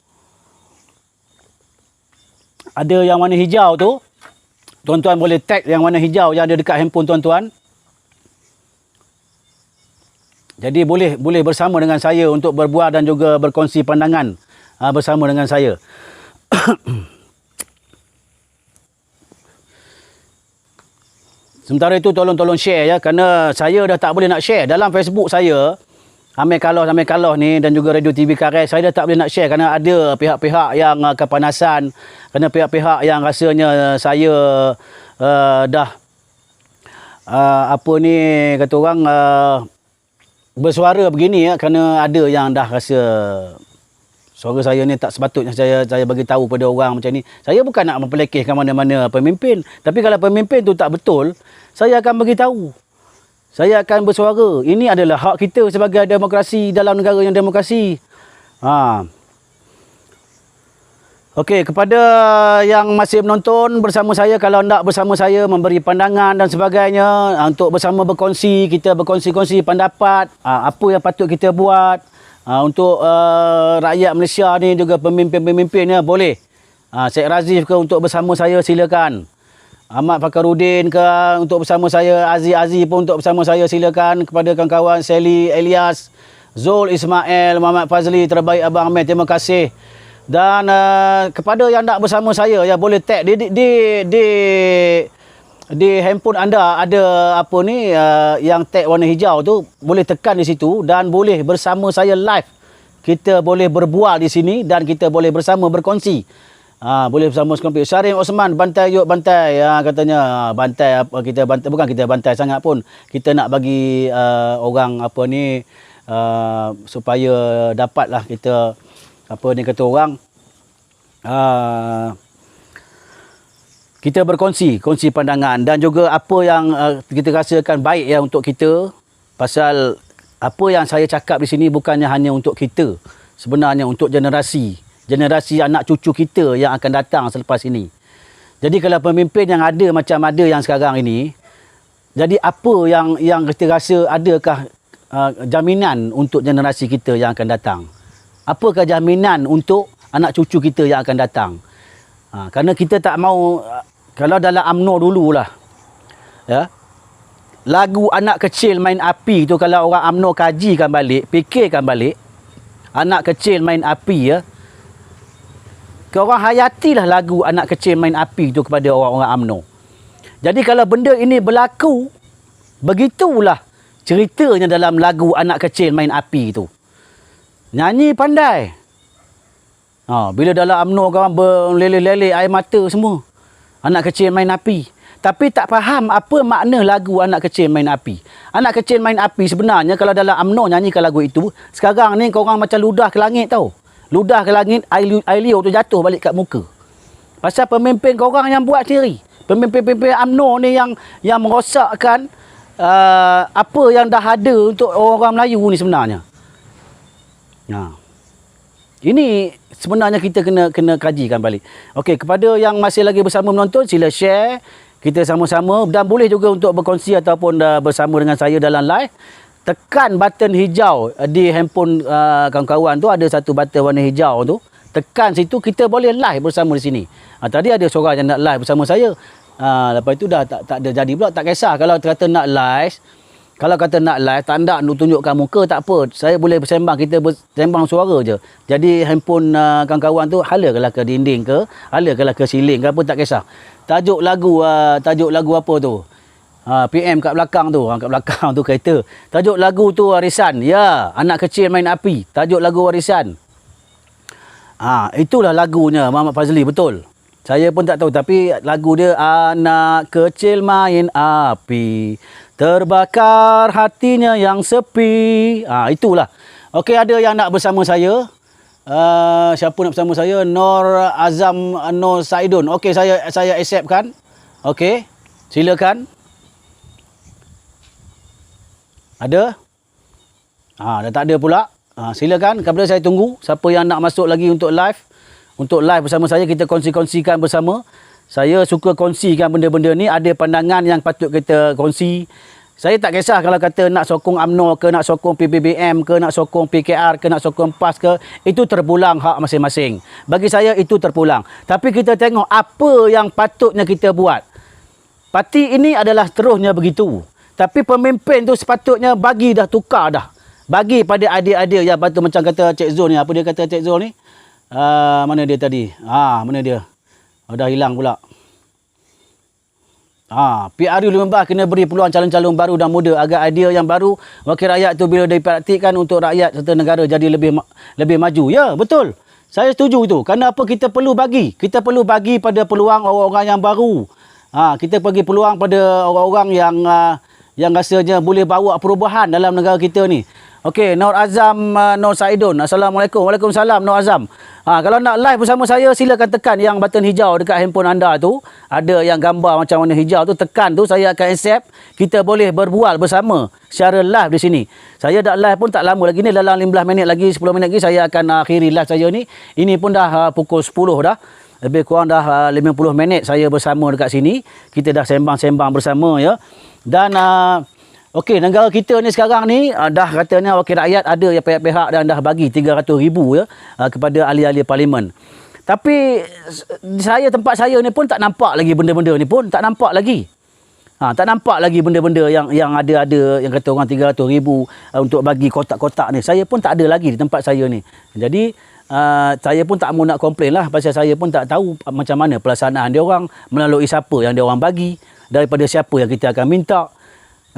Speaker 1: Ada yang warna hijau tu. Tuan-tuan boleh tag yang warna hijau yang ada dekat handphone tuan-tuan. Jadi boleh bersama dengan saya untuk berbual dan juga berkongsi pandangan bersama dengan saya. Sementara itu tolong share ya, kerana saya dah tak boleh nak share dalam Facebook saya. Amir Kaloh ni dan juga Radio TV Karet, saya dah tak boleh nak share kerana ada pihak-pihak yang kepanasan, kerana pihak-pihak yang rasanya saya dah kata orang bersuara begini ya, kerana ada yang dah rasa suara saya ni tak sepatutnya saya bagi tahu pada orang macam ni. Saya bukan nak mempelekehkan mana-mana pemimpin, tapi kalau pemimpin tu tak betul, saya akan bagi tahu. Saya akan bersuara. Ini adalah hak kita sebagai demokrasi dalam negara yang demokrasi. Okey, kepada yang masih menonton bersama saya, kalau nak bersama saya memberi pandangan dan sebagainya, untuk bersama berkongsi, kita berkongsi-kongsi pendapat, apa yang patut kita buat untuk rakyat Malaysia ni, juga pemimpin-pemimpinnya, boleh. Syed Razif ke untuk bersama saya, silakan. Ahmad Fakarudin ke untuk bersama saya, Aziz pun untuk bersama saya, silakan. Kepada kawan-kawan Sally Elias, Zul Ismail, Muhammad Fazli, terbaik Abang Ahmed, terima kasih. Dan kepada yang nak bersama saya ya, boleh tag di di handphone anda ada apa ni yang tag warna hijau tu, boleh tekan di situ dan boleh bersama saya live. Kita boleh berbual di sini dan kita boleh bersama berkongsi. Boleh bersama berkongsi. Syarin Osman, bantai yuk bantai. Katanya bantai apa, kita bantai, bukan kita bantai sangat pun. Kita nak bagi orang apa ni supaya dapatlah kita apa ni kata orang kita kongsi pandangan dan juga apa yang kita rasakan baik ya untuk kita. Pasal apa yang saya cakap di sini bukannya hanya untuk kita, sebenarnya untuk generasi anak cucu kita yang akan datang selepas ini. Jadi kalau pemimpin yang ada macam ada yang sekarang ini, jadi apa yang kita rasa, adakah jaminan untuk generasi kita yang akan datang? Apakah jaminan untuk anak cucu kita yang akan datang? Kerana kita tak mau, kalau dalam UMNO dululah, ya, lagu anak kecil main api tu, kalau orang UMNO kajikan balik, fikirkan balik, anak kecil main api ya, korang hayatilah lagu anak kecil main api tu kepada orang-orang UMNO. Jadi kalau benda ini berlaku, begitulah ceritanya dalam lagu anak kecil main api tu. Nyanyi pandai. Bila dalam UMNO korang berleleh-leleh air mata semua. Anak kecil main api. Tapi tak faham apa makna lagu anak kecil main api. Anak kecil main api sebenarnya kalau dalam UMNO nyanyikan lagu itu, sekarang ni korang macam ludah ke langit tau. Ludah ke langit, air liur tu jatuh balik kat muka. Pasal pemimpin korang yang buat sendiri. Pemimpin-pemimpin UMNO ni yang merosakkan apa yang dah ada untuk orang Melayu ni sebenarnya. Ini sebenarnya kita kena kajikan balik. Okey, kepada yang masih lagi bersama menonton, sila share. Kita sama-sama dan boleh juga untuk berkongsi ataupun bersama dengan saya dalam live. Tekan button hijau di handphone kawan-kawan tu, ada satu button warna hijau tu. Tekan situ, kita boleh live bersama di sini. Tadi ada seorang yang nak live bersama saya. Lepas itu dah tak ada jadi pula. Tak kisah kalau kata nak live. Kalau kata nak live, tak nak tunjukkan muka, tak apa. Saya boleh bersembang, kita bersembang suara je. Jadi handphone kawan-kawan tu halakanlah ke dinding ke, halakanlah ke siling ke apa, tak kisah. Tajuk lagu apa tu? PM kat belakang tu, kat belakang tu kereta. Tajuk lagu tu warisan. Ya, anak kecil main api. Tajuk lagu warisan. Itulah lagunya Muhammad Fazli, betul. Saya pun tak tahu, tapi lagu dia anak kecil main api, terbakar hatinya yang sepi. Itulah. Okey, ada yang nak bersama saya. Siapa nak bersama saya? Nur Azam Nur Saidun. Okey, saya accept kan. Okey, silakan. Ada? Dah tak ada pula. Silakan. Kepada saya tunggu. Siapa yang nak masuk lagi untuk live? Untuk live bersama saya, kita kongsi-kongsikan bersama. Saya suka kongsikan benda-benda ni. Ada pandangan yang patut kita kongsi. Saya tak kisah kalau kata nak sokong UMNO ke, nak sokong PBBM ke, nak sokong PKR ke, nak sokong PAS ke. Itu terpulang hak masing-masing. Bagi saya itu terpulang. Tapi kita tengok apa yang patutnya kita buat. Parti ini adalah terusnya begitu. Tapi pemimpin tu sepatutnya bagi dah, tukar dah. Bagi pada adik-adik yang patut, macam kata Cik Zul ni. Apa dia kata Cik Zul ni? Mana dia tadi? Mana dia? Dah hilang pula. PRU15 kena beri peluang calon-calon baru dan muda agar idea yang baru wakil rakyat tu bila dipraktikkan untuk rakyat serta negara jadi lebih maju. Ya, betul. Saya setuju itu. Kerana apa kita perlu bagi? Kita perlu bagi pada peluang orang-orang yang baru. Kita bagi peluang pada orang-orang yang rasanya boleh bawa perubahan dalam negara kita ni. Okey, Nur Azam Nur Saidun. Assalamualaikum. Waalaikumsalam Nur Azam. Kalau nak live bersama saya, silakan tekan yang button hijau dekat handphone anda tu. Ada yang gambar macam warna hijau tu, tekan tu, saya akan accept. Kita boleh berbual bersama secara live di sini. Saya dah live pun tak lama lagi ni, dalam 15 minit lagi, 10 minit lagi saya akan akhiri live saya ni. Ini pun dah pukul 10 dah. Lebih kurang dah 50 minit saya bersama dekat sini. Kita dah sembang-sembang bersama ya. Dan okey, negara kita ni sekarang ni dah katanya wakil rakyat ada yang pihak-pihak dan dah bagi 300,000 ya kepada ahli-ahli parlimen. Tapi tempat saya ni pun tak nampak lagi benda-benda ni pun tak nampak lagi. Tak nampak lagi benda-benda yang ada yang kata orang 300,000 untuk bagi kotak-kotak ni. Saya pun tak ada lagi di tempat saya ni. Jadi saya pun tak mau nak komplain lah, pasal saya pun tak tahu macam mana pelaksanaan dia orang, melalui siapa yang dia orang bagi, daripada siapa yang kita akan minta.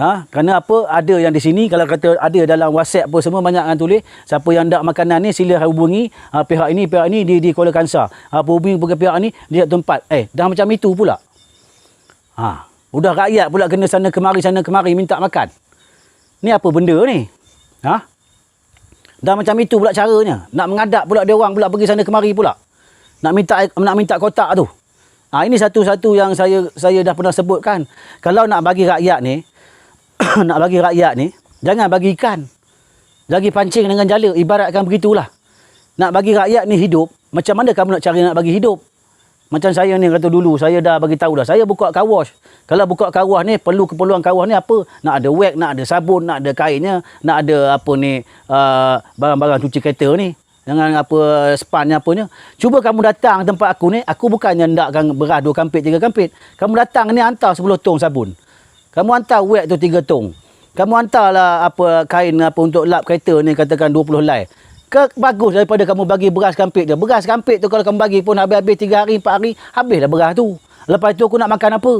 Speaker 1: Kerana apa, ada yang di sini kalau kata ada dalam WhatsApp apa semua banyak yang tulis, siapa yang nak makanan ni sila hubungi pihak ini di Kuala Kangsar, hubungi pihak ni di tempat. Dah macam itu pula. Udah rakyat pula kena sana kemari minta makan. Ni apa benda ni? Dah macam itu pula caranya. Nak mengadap pula dia orang pula pergi sana kemari pula. Nak minta kotak tu. Ini satu-satu yang saya dah pernah sebutkan. Kalau nak bagi rakyat ni jangan bagi ikan. Lagi pancing dengan jala, ibaratkan begitulah. Nak bagi rakyat ni hidup, macam mana kamu nak cari nak bagi hidup? Macam saya ni kata dulu, saya dah bagi tahu dah. Saya buka car wash. Kalau buka car wash ni, keperluan car wash ni apa? Nak ada wax, nak ada sabun, nak ada kainnya, nak ada apa ni, barang-barang cuci kereta ni. Dengan apa, spannya apanya. Cuba kamu datang tempat aku ni, aku bukannya nakkan beras 2 kampit, 3 kampit. Kamu datang ni hantar 10 tong sabun. Kamu hantar wax tu 3 tong. Kamu hantarlah apa kain apa untuk lap kereta ni, katakan 20 helai. Bagus daripada kamu bagi beras kampit je. Beras kampit tu kalau kamu bagi pun habis-habis 3 hari, 4 hari, habislah beras tu. Lepas tu aku nak makan apa?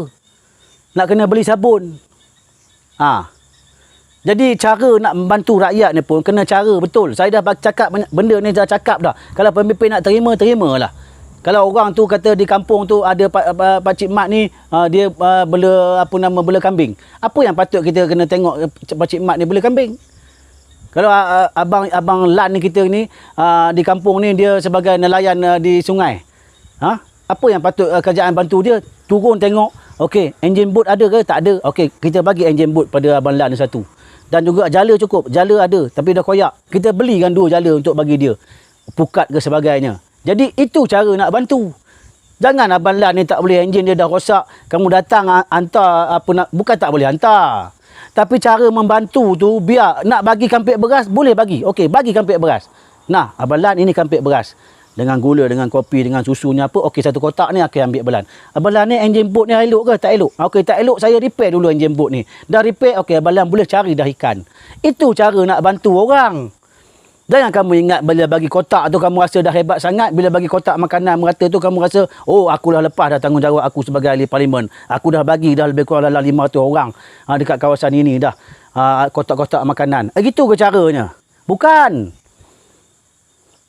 Speaker 1: Nak kena beli sabun. Jadi cara nak membantu rakyat ni pun kena cara betul. Saya dah cakap banyak benda ni, dah cakap dah. Kalau pemimpin nak terimalah. Kalau orang tu kata di kampung tu ada Pakcik Mat ni, dia bela kambing. Apa yang patut kita kena tengok Pakcik Mat ni bela kambing? Kalau abang Lan kita ni di kampung ni dia sebagai nelayan di sungai. Apa yang patut kerajaan bantu dia? Turun tengok. Okey, enjin boat ada ke? Tak ada. Okey, kita bagi enjin boat pada abang Lan satu. Dan juga jala cukup. Jala ada tapi dah koyak. Kita belikan 2 jala untuk bagi dia. Pukat ke sebagainya. Jadi itu cara nak bantu. Jangan abang Lan ni tak boleh, enjin dia dah rosak. Kamu datang hantar bukan tak boleh hantar. Tapi cara membantu tu, biar nak bagi kampit beras, boleh bagi. Okey, bagi kampit beras. Nah, abang Lan ini kampit beras. Dengan gula, dengan kopi, dengan susunya apa. Okey, 1 kotak ni akan ambil abang Lan. Abang Lan ni enjin boat ni elok ke? Tak elok. Okey, tak elok, saya repair dulu enjin boat ni. Dah repair, okey, abang Lan boleh cari dah ikan. Itu cara nak bantu orang. Jangan kamu ingat bila bagi kotak tu kamu rasa dah hebat sangat. Bila bagi kotak makanan merata tu kamu rasa, oh aku dah lepas dah tanggungjawab aku sebagai ahli parlimen. Aku dah bagi dah lebih kurang dalam 500 orang dekat kawasan ini dah. Kotak-kotak makanan. Gitu ke caranya? Bukan.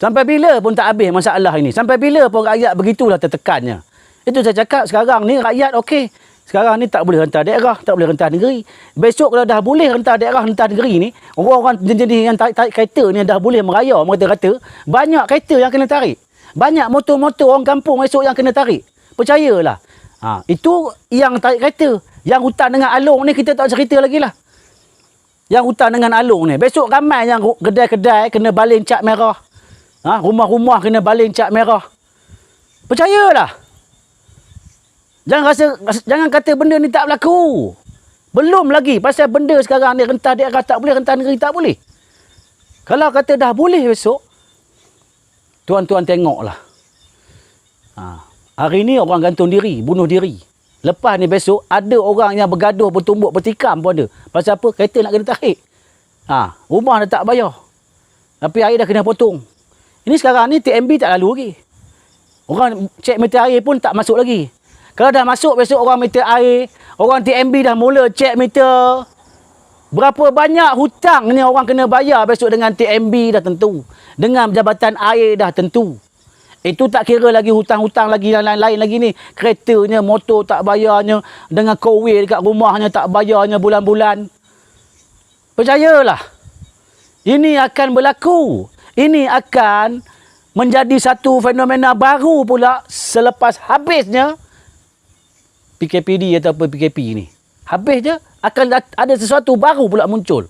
Speaker 1: Sampai bila pun tak habis masalah ini. Sampai bila pun rakyat begitulah tertekannya. Itu saya cakap sekarang ni rakyat okey. Sekarang ni tak boleh rentas daerah, tak boleh rentas negeri. Besok kalau dah boleh rentas daerah, rentas negeri ni, orang-orang jenis yang tarik kereta ni dah boleh meraya, mereka kata, banyak kereta yang kena tarik. Banyak motor-motor orang kampung esok yang kena tarik. Percayalah. Itu yang tarik kereta. Yang hutan dengan alung ni kita tak cerita lagi lah. Yang hutan dengan alung ni. Besok ramai yang kedai-kedai kena baling cat merah. Rumah-rumah kena baling cat merah. Percayalah. Jangan kata benda ni tak berlaku. Belum lagi. Pasal benda sekarang ni rentas daerah tak boleh, rentas negeri tak boleh. Kalau kata dah boleh besok, tuan-tuan tengoklah. Hari ni orang gantung diri, bunuh diri. Lepas ni besok ada orang yang bergaduh, bertumbuk, bertikam pun ada. Pasal apa? Kereta nak kena tarik. Rumah dah tak bayar. Tapi air dah kena potong. Ini sekarang ni TMB tak lalu lagi. Orang cek meter air pun tak masuk lagi. Kalau dah masuk besok orang meter air, orang TMB dah mula cek meter. Berapa banyak hutang ni orang kena bayar besok dengan TMB dah tentu. Dengan Jabatan Air dah tentu. Itu tak kira lagi hutang-hutang lagi yang lain-lain lagi ni. Keretanya, motor tak bayarnya. Dengan kowe dekat rumahnya tak bayarnya bulan-bulan. Percayalah. Ini akan berlaku. Ini akan menjadi satu fenomena baru pula selepas habisnya PKPD atau PKP ni. Habis je akan ada sesuatu baru pula muncul.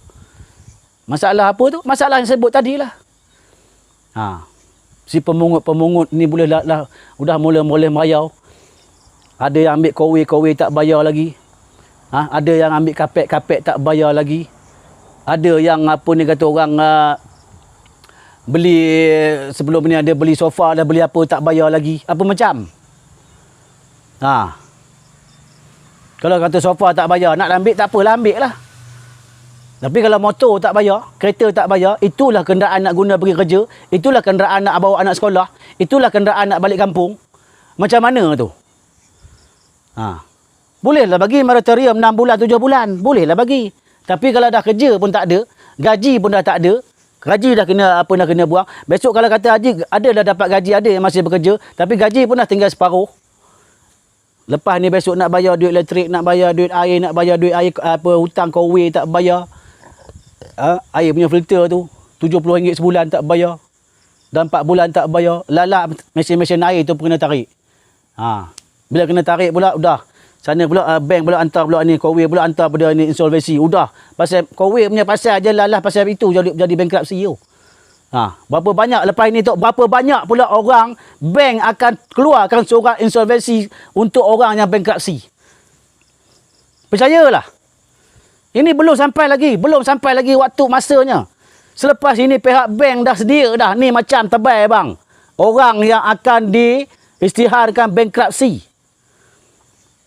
Speaker 1: Masalah apa tu? Masalah yang saya sebut tadi lah. Si pemungut-pemungut ni boleh udah mula merayau. Ada yang ambil kowe tak bayar lagi. Ada yang ambil kapek tak bayar lagi. Ada yang apa ni kata orang beli sebelum ni ada beli sofa dah beli apa tak bayar lagi. Apa macam? Kalau kata sofa tak bayar, nak ambil tak apalah, ambil lah. Tapi kalau motor tak bayar, kereta tak bayar, itulah kenderaan nak guna pergi kerja, itulah kenderaan nak bawa anak sekolah, itulah kenderaan nak balik kampung. Macam mana tu? Bolehlah bagi moratorium 6 bulan, 7 bulan. Bolehlah bagi. Tapi kalau dah kerja pun tak ada, gaji pun dah tak ada, gaji dah kena buang. Besok kalau kata haji, ada dah dapat gaji, ada yang masih bekerja, tapi gaji pun dah tinggal separuh. Lepas ni besok nak bayar duit elektrik, nak bayar duit air, nak bayar duit air, hutang Kowe tak bayar. Air punya filter tu RM70 sebulan tak bayar. Dan 4 bulan tak bayar. Lalak mesin-mesin air tu pun kena tarik. Bila kena tarik pula, udah. Sana pula bank pula hantar pula ni, Kowe pula hantar pada ni insolvensi. Udah. Pasal Kowe punya pasal je lalah pasal itu jadi bankruptcy tu. Berapa banyak lepas ini tu, berapa banyak pula orang bank akan keluarkan surat insolvensi untuk orang yang bankruptcy. Percayalah. Ini belum sampai lagi waktu masanya. Selepas ini pihak bank dah sedia dah. Ni macam tebal bang. Orang yang akan diisytiharkan bankruptcy.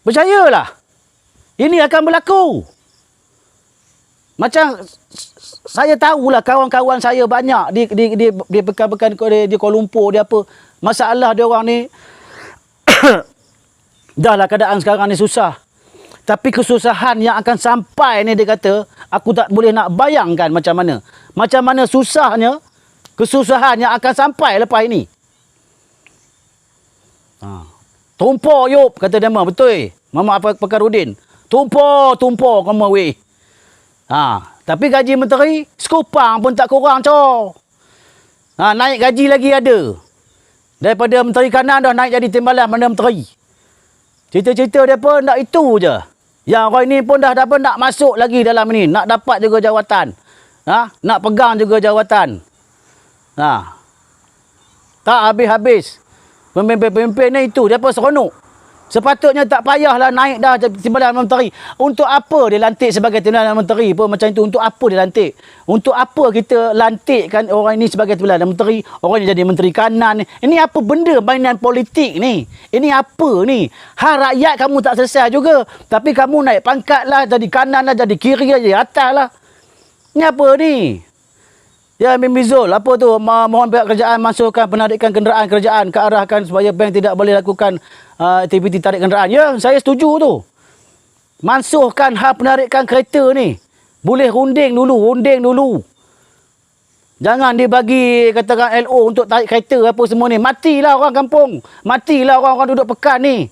Speaker 1: Percayalah. Ini akan berlaku. Macam saya tahulah kawan-kawan saya banyak di bekan-bekan di Kuala Lumpur, dia apa. Masalah dia orang ni dahlah keadaan sekarang ni susah. Tapi kesusahan yang akan sampai ni dia kata, aku tak boleh nak bayangkan macam mana. Macam mana susahnya, kesusahan yang akan sampai lepas ini. Tumpah Yop, kata dia mah, betul. Mama Fakarudin. Tumpah kamu weh. Tapi gaji menteri, sekupang pun tak kurang, cow. Naik gaji lagi ada. Daripada menteri kanan dah naik jadi timbalan mana menteri. Cerita-cerita dia pun tak itu je. Yang orang ini pun dah dapat nak masuk lagi dalam ini. Nak dapat juga jawatan. Nak pegang juga jawatan. Tak habis-habis. Pemimpin-pemimpin ni itu. Dia pun seronok. Sepatutnya tak payahlah naik dah timbalan menteri. Untuk apa dia lantik sebagai timbalan menteri pun macam itu? Untuk apa dia lantik? Untuk apa kita lantikkan orang ini sebagai timbalan menteri? Orang yang jadi menteri kanan ni. Ini apa benda mainan politik ni? Ini apa ni? Hak rakyat kamu tak selesai juga. Tapi kamu naik pangkat lah, jadi kanan lah, jadi kiri lah, jadi atas lah. Ini apa ni? Ya, Mimizul, apa tu? Mohon pihak kerajaan masukkan penarikan kenderaan kerajaan ke arahkan supaya bank tidak boleh lakukan aktiviti tarik kenderaan. Ya, saya setuju tu. Mansuhkan hal penarikan kereta ni. Boleh runding dulu. Jangan dibagi katakan LO untuk tarik kereta apa semua ni. Matilah orang kampung. Matilah orang-orang duduk pekan ni.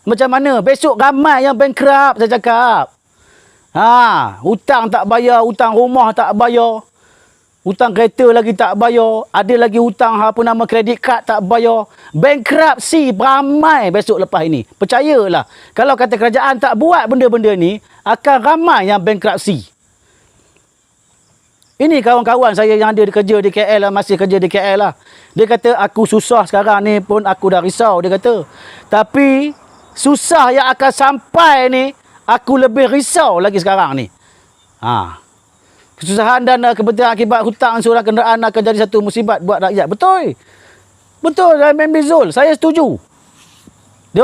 Speaker 1: Macam mana? Besok ramai yang bankrupt, saya cakap. Hutang tak bayar, hutang rumah tak bayar. Hutang kereta lagi tak bayar. Ada lagi hutang kredit kad tak bayar. Bankruptcy ramai besok lepas ini. Percayalah. Kalau kata kerajaan tak buat benda-benda ni, akan ramai yang bankruptcy. Ini kawan-kawan saya yang ada kerja di KL lah, masih kerja di KL lah. Dia kata, aku susah sekarang ni pun aku dah risau, dia kata. Tapi, susah yang akan sampai ni, aku lebih risau lagi sekarang ni. Kesusahan dan kepentingan akibat hutang ansuran kenderaan akan jadi satu musibat buat rakyat. Betul. Betul, Mimizul. Saya setuju. Dia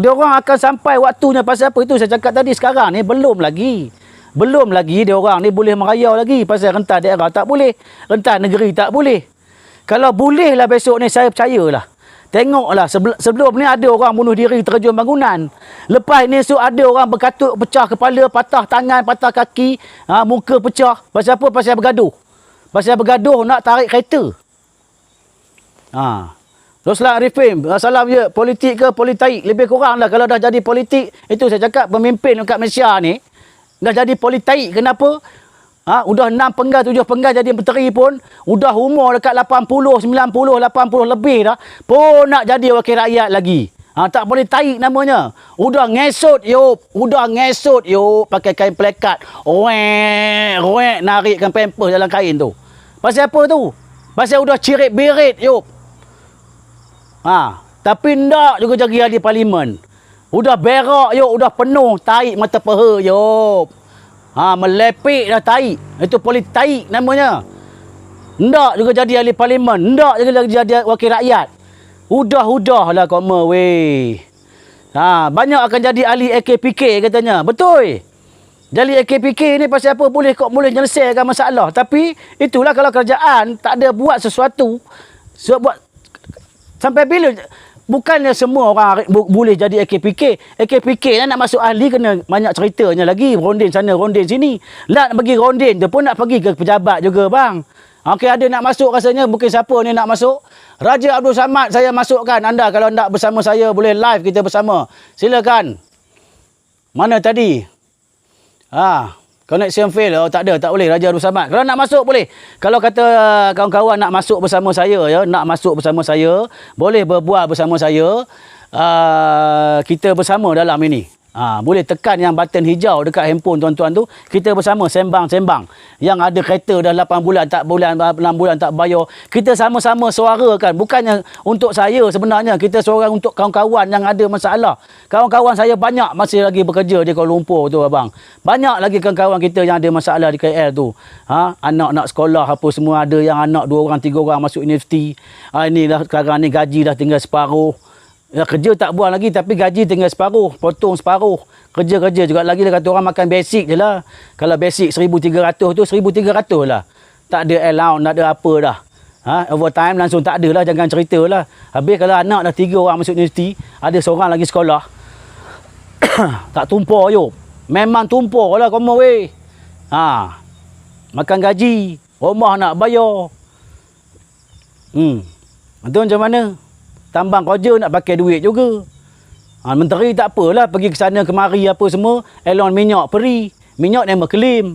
Speaker 1: orang akan sampai waktunya pasal apa itu saya cakap tadi. Sekarang ni belum lagi. Belum lagi dia orang ni boleh merayau lagi. Pasal rentan daerah tak boleh. Rentan negeri tak boleh. Kalau boleh lah besok ni saya percayalah. Tengoklah sebelum ni ada orang bunuh diri terjun bangunan. Lepas ni ada orang berkatut pecah kepala, patah tangan, patah kaki, muka pecah. Pasal apa? Pasal bergaduh. Pasal bergaduh nak tarik kereta. Roslan Arifin, salam je, politik ke politik? Lebih kurang lah kalau dah jadi politik. Itu saya cakap pemimpin dekat Malaysia ni dah jadi politik. Kenapa? Udah 6 penggal, 7 penggal jadi menteri pun, udah umur dekat 80, 90, 80 lebih dah, pun nak jadi wakil rakyat lagi. Tak boleh tarik namanya. Udah ngesut yuk, pakai kain plekat. Roek, narikkan pampers dalam kain tu. Pasal apa tu? Pasal udah cirit-birit yuk. Tapi ndak juga jadi ahli parlimen. Udah berak yuk, udah penuh tarik mata peha yuk. Melepik dah taik. Itu politik taik namanya. Ndak juga jadi ahli parlimen. Ndak juga jadi wakil rakyat. Udah lah koma weh. Banyak akan jadi ahli AKPK katanya. Betul. Jadi AKPK ni pasal apa boleh menyelesaikan masalah. Tapi itulah kalau kerajaan tak ada buat sesuatu. Buat sampai bila bukannya semua orang boleh jadi AKPK. AKPK lah nak masuk ahli kena banyak ceritanya lagi. Rondin sana, rondin sini. Lah nak bagi rondin tu pun nak pergi ke pejabat juga bang. Okey, ada nak masuk rasanya. Mungkin siapa ni nak masuk? Raja Abdul Samad saya masukkan. Anda kalau nak bersama saya boleh live kita bersama. Silakan. Mana tadi? Connection fail. Oh, tak ada, tak boleh Raja Abdul Samad. Kalau nak masuk boleh. Kalau kata kawan-kawan nak masuk bersama saya ya, nak masuk bersama saya, boleh berbual bersama saya. Kita bersama dalam ini. Boleh tekan yang button hijau dekat handphone tuan-tuan tu. Kita bersama sembang-sembang. Yang ada kereta dah 8 bulan, 6 bulan tak bayar. Kita sama-sama suarakan. Bukannya untuk saya sebenarnya. Kita suara untuk kawan-kawan yang ada masalah. Kawan-kawan saya banyak masih lagi bekerja di Kuala Lumpur tu abang. Banyak lagi kawan-kawan kita yang ada masalah di KL tu. Anak nak sekolah apa semua. Ada yang anak 2 orang, 3 orang masuk universiti. Ini dah sekarang ni gaji dah tinggal separuh. Ya, kerja tak buang lagi tapi gaji tinggal separuh, potong separuh. Kerja juga lagi dia kata orang makan basic je lah. Kalau basic 1,300 tu 1,300 lah. Tak ada allowance, tak ada apa dah. Overtime langsung tak ada lah, jangan cerita lah. Habis kalau anak dah 3 orang masuk universiti, ada seorang lagi sekolah. Tak tumpah je. Memang tumpah lah kamu weh. Makan gaji, rumah nak bayar. Itu macam mana? Tambang kerja nak pakai duit juga. Menteri tak apalah pergi ke sana kemari apa semua. Elon minyak peri. Minyak nama klaim.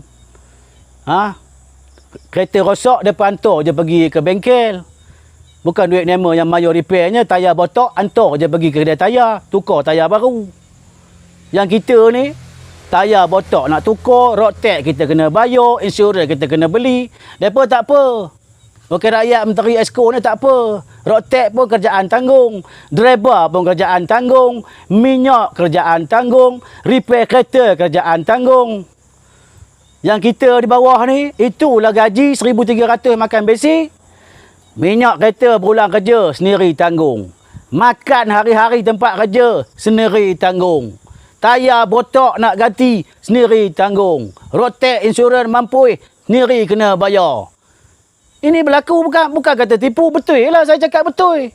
Speaker 1: Kereta rosak dia hantar je pergi ke bengkel. Bukan duit nama yang mayor repairnya. Tayar botak hantar je pergi ke kedai tayar. Tukar tayar baru. Yang kita ni tayar botak nak tukar. Road tax kita kena bayar. Insurans kita kena beli. Mereka tak apa. Okey, rakyat menteri Esko ni tak apa. Road tax pun kerjaan tanggung. Driver pun kerjaan tanggung. Minyak kerjaan tanggung. Repair kereta kerjaan tanggung. Yang kita di bawah ni, itulah gaji 1,300 makan basic. Minyak kereta berulang kerja, sendiri tanggung. Makan hari-hari tempat kerja, sendiri tanggung. Tayar botak nak ganti, sendiri tanggung. Road tax, insurans mampu, sendiri kena bayar. Ini berlaku bukan kata tipu, betul lah saya cakap betul.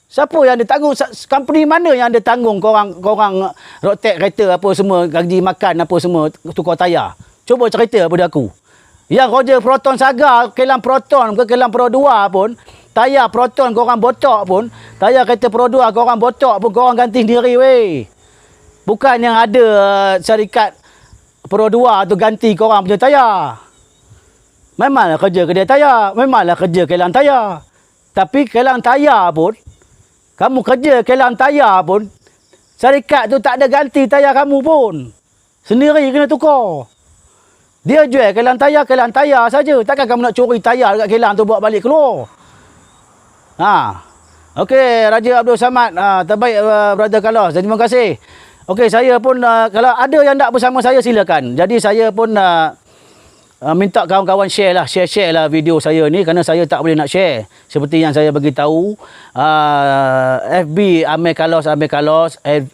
Speaker 1: Siapa yang ada tanggung? Company mana yang ada tanggung korang road tax kereta apa semua, gaji makan apa semua, tukar tayar? Cuba cerita pada aku. Yang Roger Proton Saga, Kelang Proton ke Kelang Pro 2 pun, tayar Proton korang botak pun, tayar kereta Pro 2 korang botak pun korang ganti sendiri weh. Bukan yang ada syarikat Pro 2 tu ganti korang punya tayar. Memanglah kerja kedai tayar. Memanglah kerja kelang tayar. Tapi kelang tayar pun, kamu kerja kelang tayar pun, syarikat tu tak ada ganti tayar kamu pun. Sendiri kena tukar. Dia jual kelang tayar saja. Takkan kamu nak curi tayar dekat kelang tu bawa balik keluar. Okey, Raja Abdul Samad. Terbaik, Brother Carlos. Terima kasih. Okey, saya pun, kalau ada yang nak bersama saya, silakan. Jadi saya pun minta kawan-kawan share lah video saya ni, kerana saya tak boleh nak share seperti yang saya bagi tahu. FB Amir Carlos,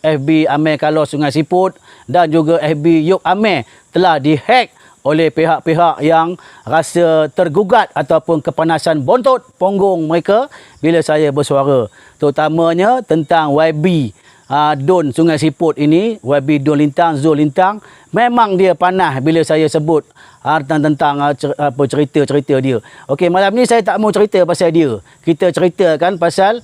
Speaker 1: FB Amir Carlos Sungai Siput dan juga FB Yop Amir telah dihack oleh pihak-pihak yang rasa tergugat ataupun kepanasan bontot punggung mereka bila saya bersuara, terutamanya tentang YB Don Sungai Siput ini. YB Don Lintang, Zul Lintang, memang dia panas bila saya sebut tentang cerita-cerita dia. Okey, malam ni saya tak mau cerita pasal dia. Kita ceritakan pasal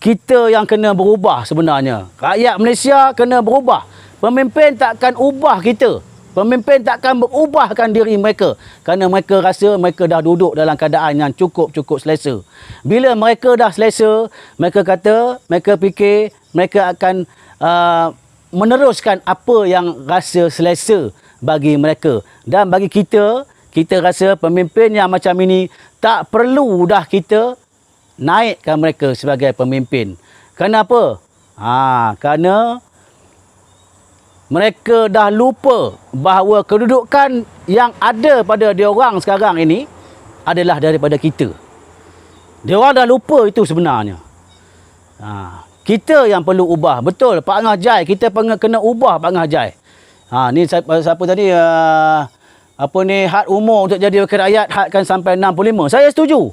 Speaker 1: kita yang kena berubah sebenarnya. Rakyat Malaysia kena berubah. Pemimpin takkan ubah kita. Pemimpin takkan berubahkan diri mereka. Kerana mereka rasa mereka dah duduk dalam keadaan yang cukup selesa. Bila mereka dah selesa, mereka kata, mereka fikir, mereka akan meneruskan apa yang rasa selesa bagi mereka. Dan bagi kita rasa pemimpin yang macam ini tak perlu dah kita naikkan mereka sebagai pemimpin. Kenapa? Kerana mereka dah lupa bahawa kedudukan yang ada pada diorang sekarang ini adalah daripada kita. Diorang dah lupa itu sebenarnya. Kita yang perlu ubah. Betul, Pak Ngah Jai, kita kena ubah Pak Ngah Jai. Ni siapa tadi, apa ni, had umur untuk jadi wakil rakyat hadkan sampai 65. Saya setuju.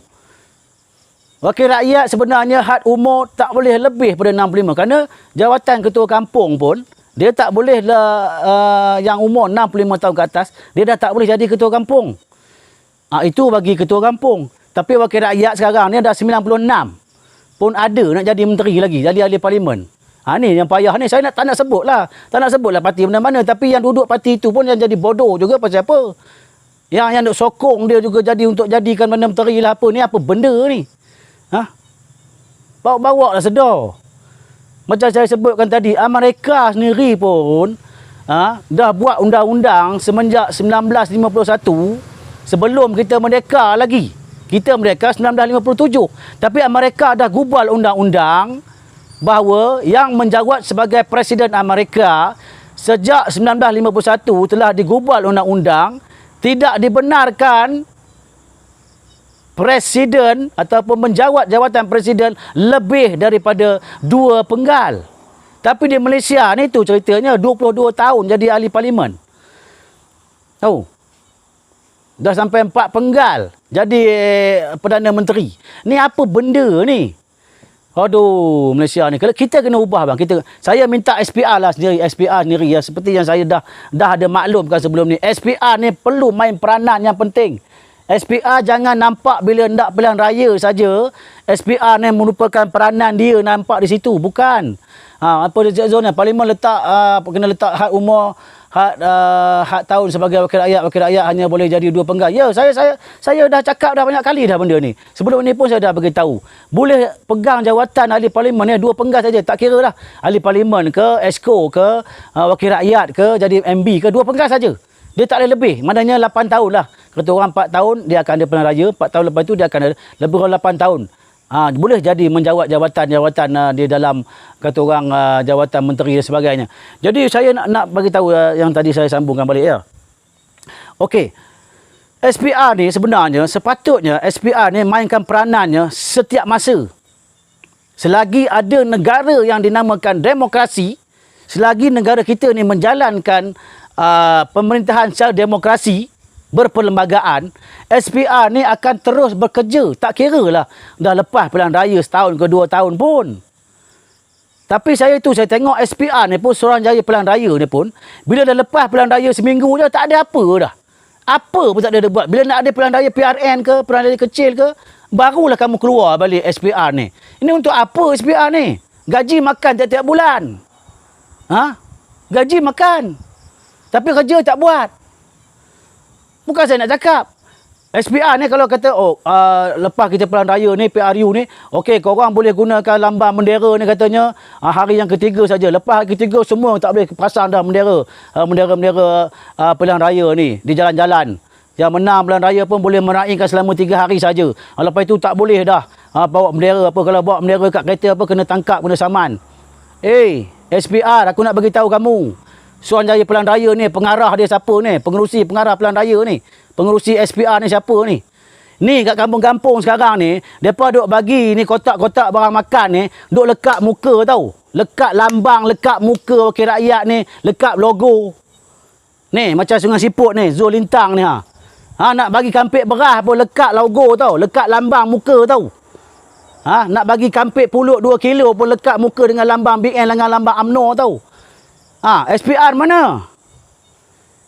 Speaker 1: Wakil rakyat sebenarnya had umur tak boleh lebih pada 65, kerana jawatan ketua kampung pun dia tak boleh yang umur 65 tahun ke atas, dia dah tak boleh jadi ketua kampung. Itu bagi ketua kampung. Tapi wakil rakyat sekarang ni dah 96 pun ada nak jadi menteri lagi, jadi ahli parlimen. Ni yang payah ni. Saya tak nak sebut lah parti mana-mana, tapi yang duduk parti itu pun yang jadi bodoh juga. Pasal apa? Yang duk sokong dia juga jadi untuk jadikan mana menteri lah apa. Ni apa benda ni? Bawa-bawa lah sedar. Macam saya sebutkan tadi, Amerika sendiri pun dah buat undang-undang semenjak 1951, sebelum kita merdeka lagi. Kita merdeka 1957. Tapi Amerika dah gubal undang-undang bahawa yang menjawat sebagai Presiden Amerika sejak 1951 telah digubal undang-undang, tidak dibenarkan Presiden ataupun menjawat jawatan Presiden lebih daripada 2 penggal. Tapi di Malaysia ni tu ceritanya 22 tahun jadi ahli parlimen. Dah sampai 4 penggal jadi Perdana Menteri. Ni apa benda ni? Aduh, Malaysia ni. Kalau kita kena ubah bang. Saya minta SPR lah sendiri. SPR sendiri ya. Seperti yang saya dah ada maklumkan sebelum ni. SPR ni perlu main peranan yang penting. SPR jangan nampak bila nak pilihan raya saja. SPR ni merupakan peranan dia nampak di situ. Bukan. Apa dia zona? Parlimen letak, kena letak had umur, had tahun sebagai wakil rakyat. Wakil rakyat hanya boleh jadi 2 penggal. Ya, saya dah cakap dah banyak kali dah benda ni. Sebelum ni pun saya dah beritahu. Boleh pegang jawatan ahli parlimen ni 2 penggal saja. Tak kira lah. Ahli parlimen ke, EXCO ke, wakil rakyat ke, jadi MB ke, 2 penggal saja. Dia tak boleh lebih. Maknanya 8 tahun lah. Kata orang 4 tahun, dia akan ada pilihan raya. 4 tahun lepas tu, dia akan ada lebih kurang 8 tahun. Boleh jadi menjawat jawatan di dalam, kata orang, jawatan menteri dan sebagainya. Jadi saya nak bagi tahu yang tadi saya sambungkan balik ya. Okey. SPR ni sebenarnya sepatutnya SPR ni mainkan peranannya setiap masa. Selagi ada negara yang dinamakan demokrasi, selagi negara kita ni menjalankan pemerintahan secara demokrasi, berperlembagaan, SPR ni akan terus bekerja. Tak kira lah dah lepas pilihan raya setahun ke 2 tahun pun. Tapi saya tengok SPR ni pun, Suruhanjaya Pilihan Raya ni pun, bila dah lepas pilihan raya seminggu je, tak ada apa dah. Apa pun tak ada buat. Bila nak ada pilihan raya PRN ke, pilihan raya kecil ke, barulah kamu keluar balik SPR ni. Ini untuk apa SPR ni? Gaji makan tiap-tiap bulan. Gaji makan. Tapi kerja tak buat. Bukan saya nak cakap. SPR ni kalau kata, lepas kita pilihan raya ni, PRU ni, okey, korang boleh gunakan lambang bendera ni katanya, hari yang ketiga saja. Lepas hari ketiga, semua tak boleh pasang dah bendera. Bendera-bendera pilihan raya ni di jalan-jalan. Yang menang pilihan raya pun boleh meraihkan selama 3 hari saja. Lepas itu tak boleh dah bawa bendera apa. Kalau bawa bendera kat kereta apa, kena tangkap, kena saman. SPR, aku nak bagi tahu kamu. Suruhanjaya Pilihan Raya ni, pengarah dia siapa ni? Pengerusi pengarah pilihan raya ni. Pengerusi SPR ni siapa ni? Ni kat kampung-kampung sekarang ni, mereka duk bagi ni kotak-kotak barang makan ni, duk lekat muka tau. Lekat lambang, lekat muka wakil rakyat ni, lekat logo. Ni, macam Sungai Siput ni, Zul Lintang ni nak bagi kampik beras pun lekat logo tau. Lekat lambang muka tau. Nak bagi kampik pulut 2 kilo pun lekat muka dengan lambang BN, dengan lambang UMNO tau. SPR mana?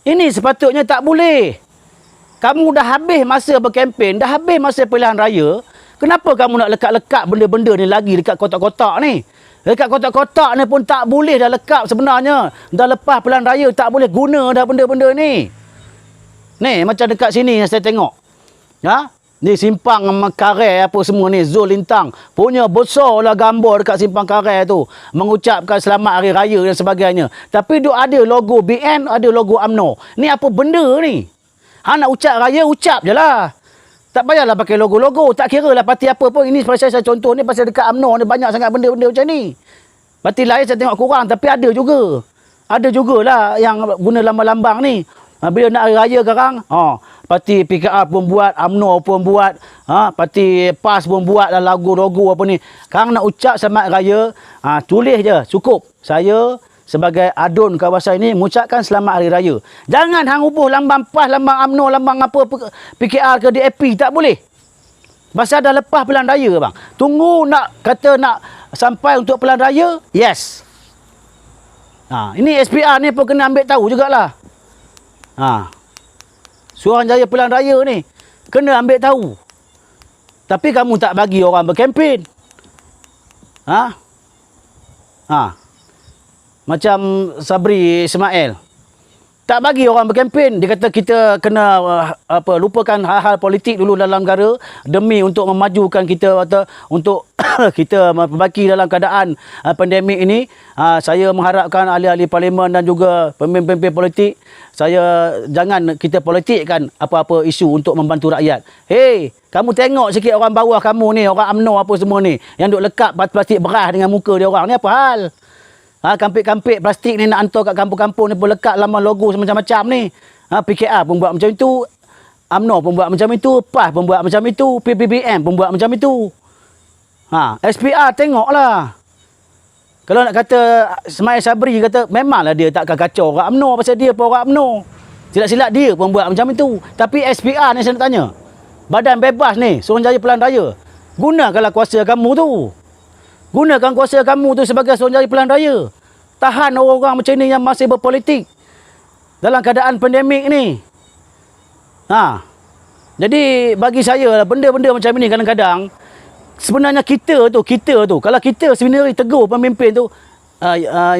Speaker 1: Ini sepatutnya tak boleh. Kamu dah habis masa berkempen, dah habis masa pilihan raya. Kenapa kamu nak lekat-lekat benda-benda ni lagi dekat kotak-kotak ni? Dekat kotak-kotak ni pun tak boleh dah lekat sebenarnya. Dah lepas pilihan raya tak boleh guna dah benda-benda ni. Ni macam dekat sini yang saya tengok. Ni simpang Karai apa semua ni, Zul Lintang. Punya besarlah gambar dekat simpang Karai tu. Mengucapkan selamat hari raya dan sebagainya. Tapi duk ada logo BN, ada logo UMNO. Ni apa benda ni? Nak ucap raya, ucap je lah. Tak payahlah pakai logo-logo. Tak kira lah parti apa pun. Ini pasal saya contoh ni, pasal dekat UMNO ni banyak sangat benda-benda macam ni. Parti lain saya tengok kurang, tapi ada juga. Ada jugalah yang guna lambang-lambang ni. Bila nak hari raya sekarang, parti PKR pun buat, UMNO pun buat, parti PAS pun buat lah logo-logo apa ni. Sekarang nak ucap selamat raya, tulis je, cukup. Saya sebagai adun kawasan ini mengucapkan selamat hari raya. Jangan hang ubuh lambang PAS, lambang UMNO, lambang apa PKR ke DAP, tak boleh. Pasal dah lepas pilihan raya bang. Tunggu nak kata nak sampai untuk pilihan raya, yes. Ini SPR ni pun kena ambil tahu jugalah. Suruhanjaya pilihan raya ni kena ambil tahu. Tapi kamu tak bagi orang berkempen. Macam Sabri Ismail. Tak bagi orang berkempen. Dia kata kita kena lupakan hal-hal politik dulu dalam negara demi untuk memajukan kita atau untuk kita memperbaiki dalam keadaan pandemik ini. Saya mengharapkan ahli-ahli parlimen dan juga pemimpin-pemimpin politik, saya jangan kita politikkan apa-apa isu untuk membantu rakyat. Hei, kamu tengok sikit orang bawah kamu ni, orang UMNO apa semua ni, yang duk lekat plastik beras dengan muka dia orang ni, apa hal? Kampik-kampik plastik ni nak hantar kat kampung-kampung ni pun lekat lama logo macam-macam ni. PKR pun buat macam itu. UMNO pun buat macam itu. PAS pun buat macam itu. PPBM pun buat macam itu. SPR tengoklah. Kalau nak kata Ismail Sabri kata, memanglah dia takkan kacau orang UMNO pasal dia pun orang UMNO. Silap-silap dia pun buat macam itu. Tapi SPR ni saya nak tanya. Badan bebas ni, Suruhanjaya Pilihan Raya. Gunakanlah kuasa kamu tu. Gunakan kuasa kamu tu sebagai Suruhanjaya Pilihan Raya. Tahan orang-orang macam ni yang masih berpolitik dalam keadaan pandemik ni. Jadi bagi saya benda-benda macam ni kadang-kadang sebenarnya kita tu kalau kita sebenarnya tegur pemimpin tu,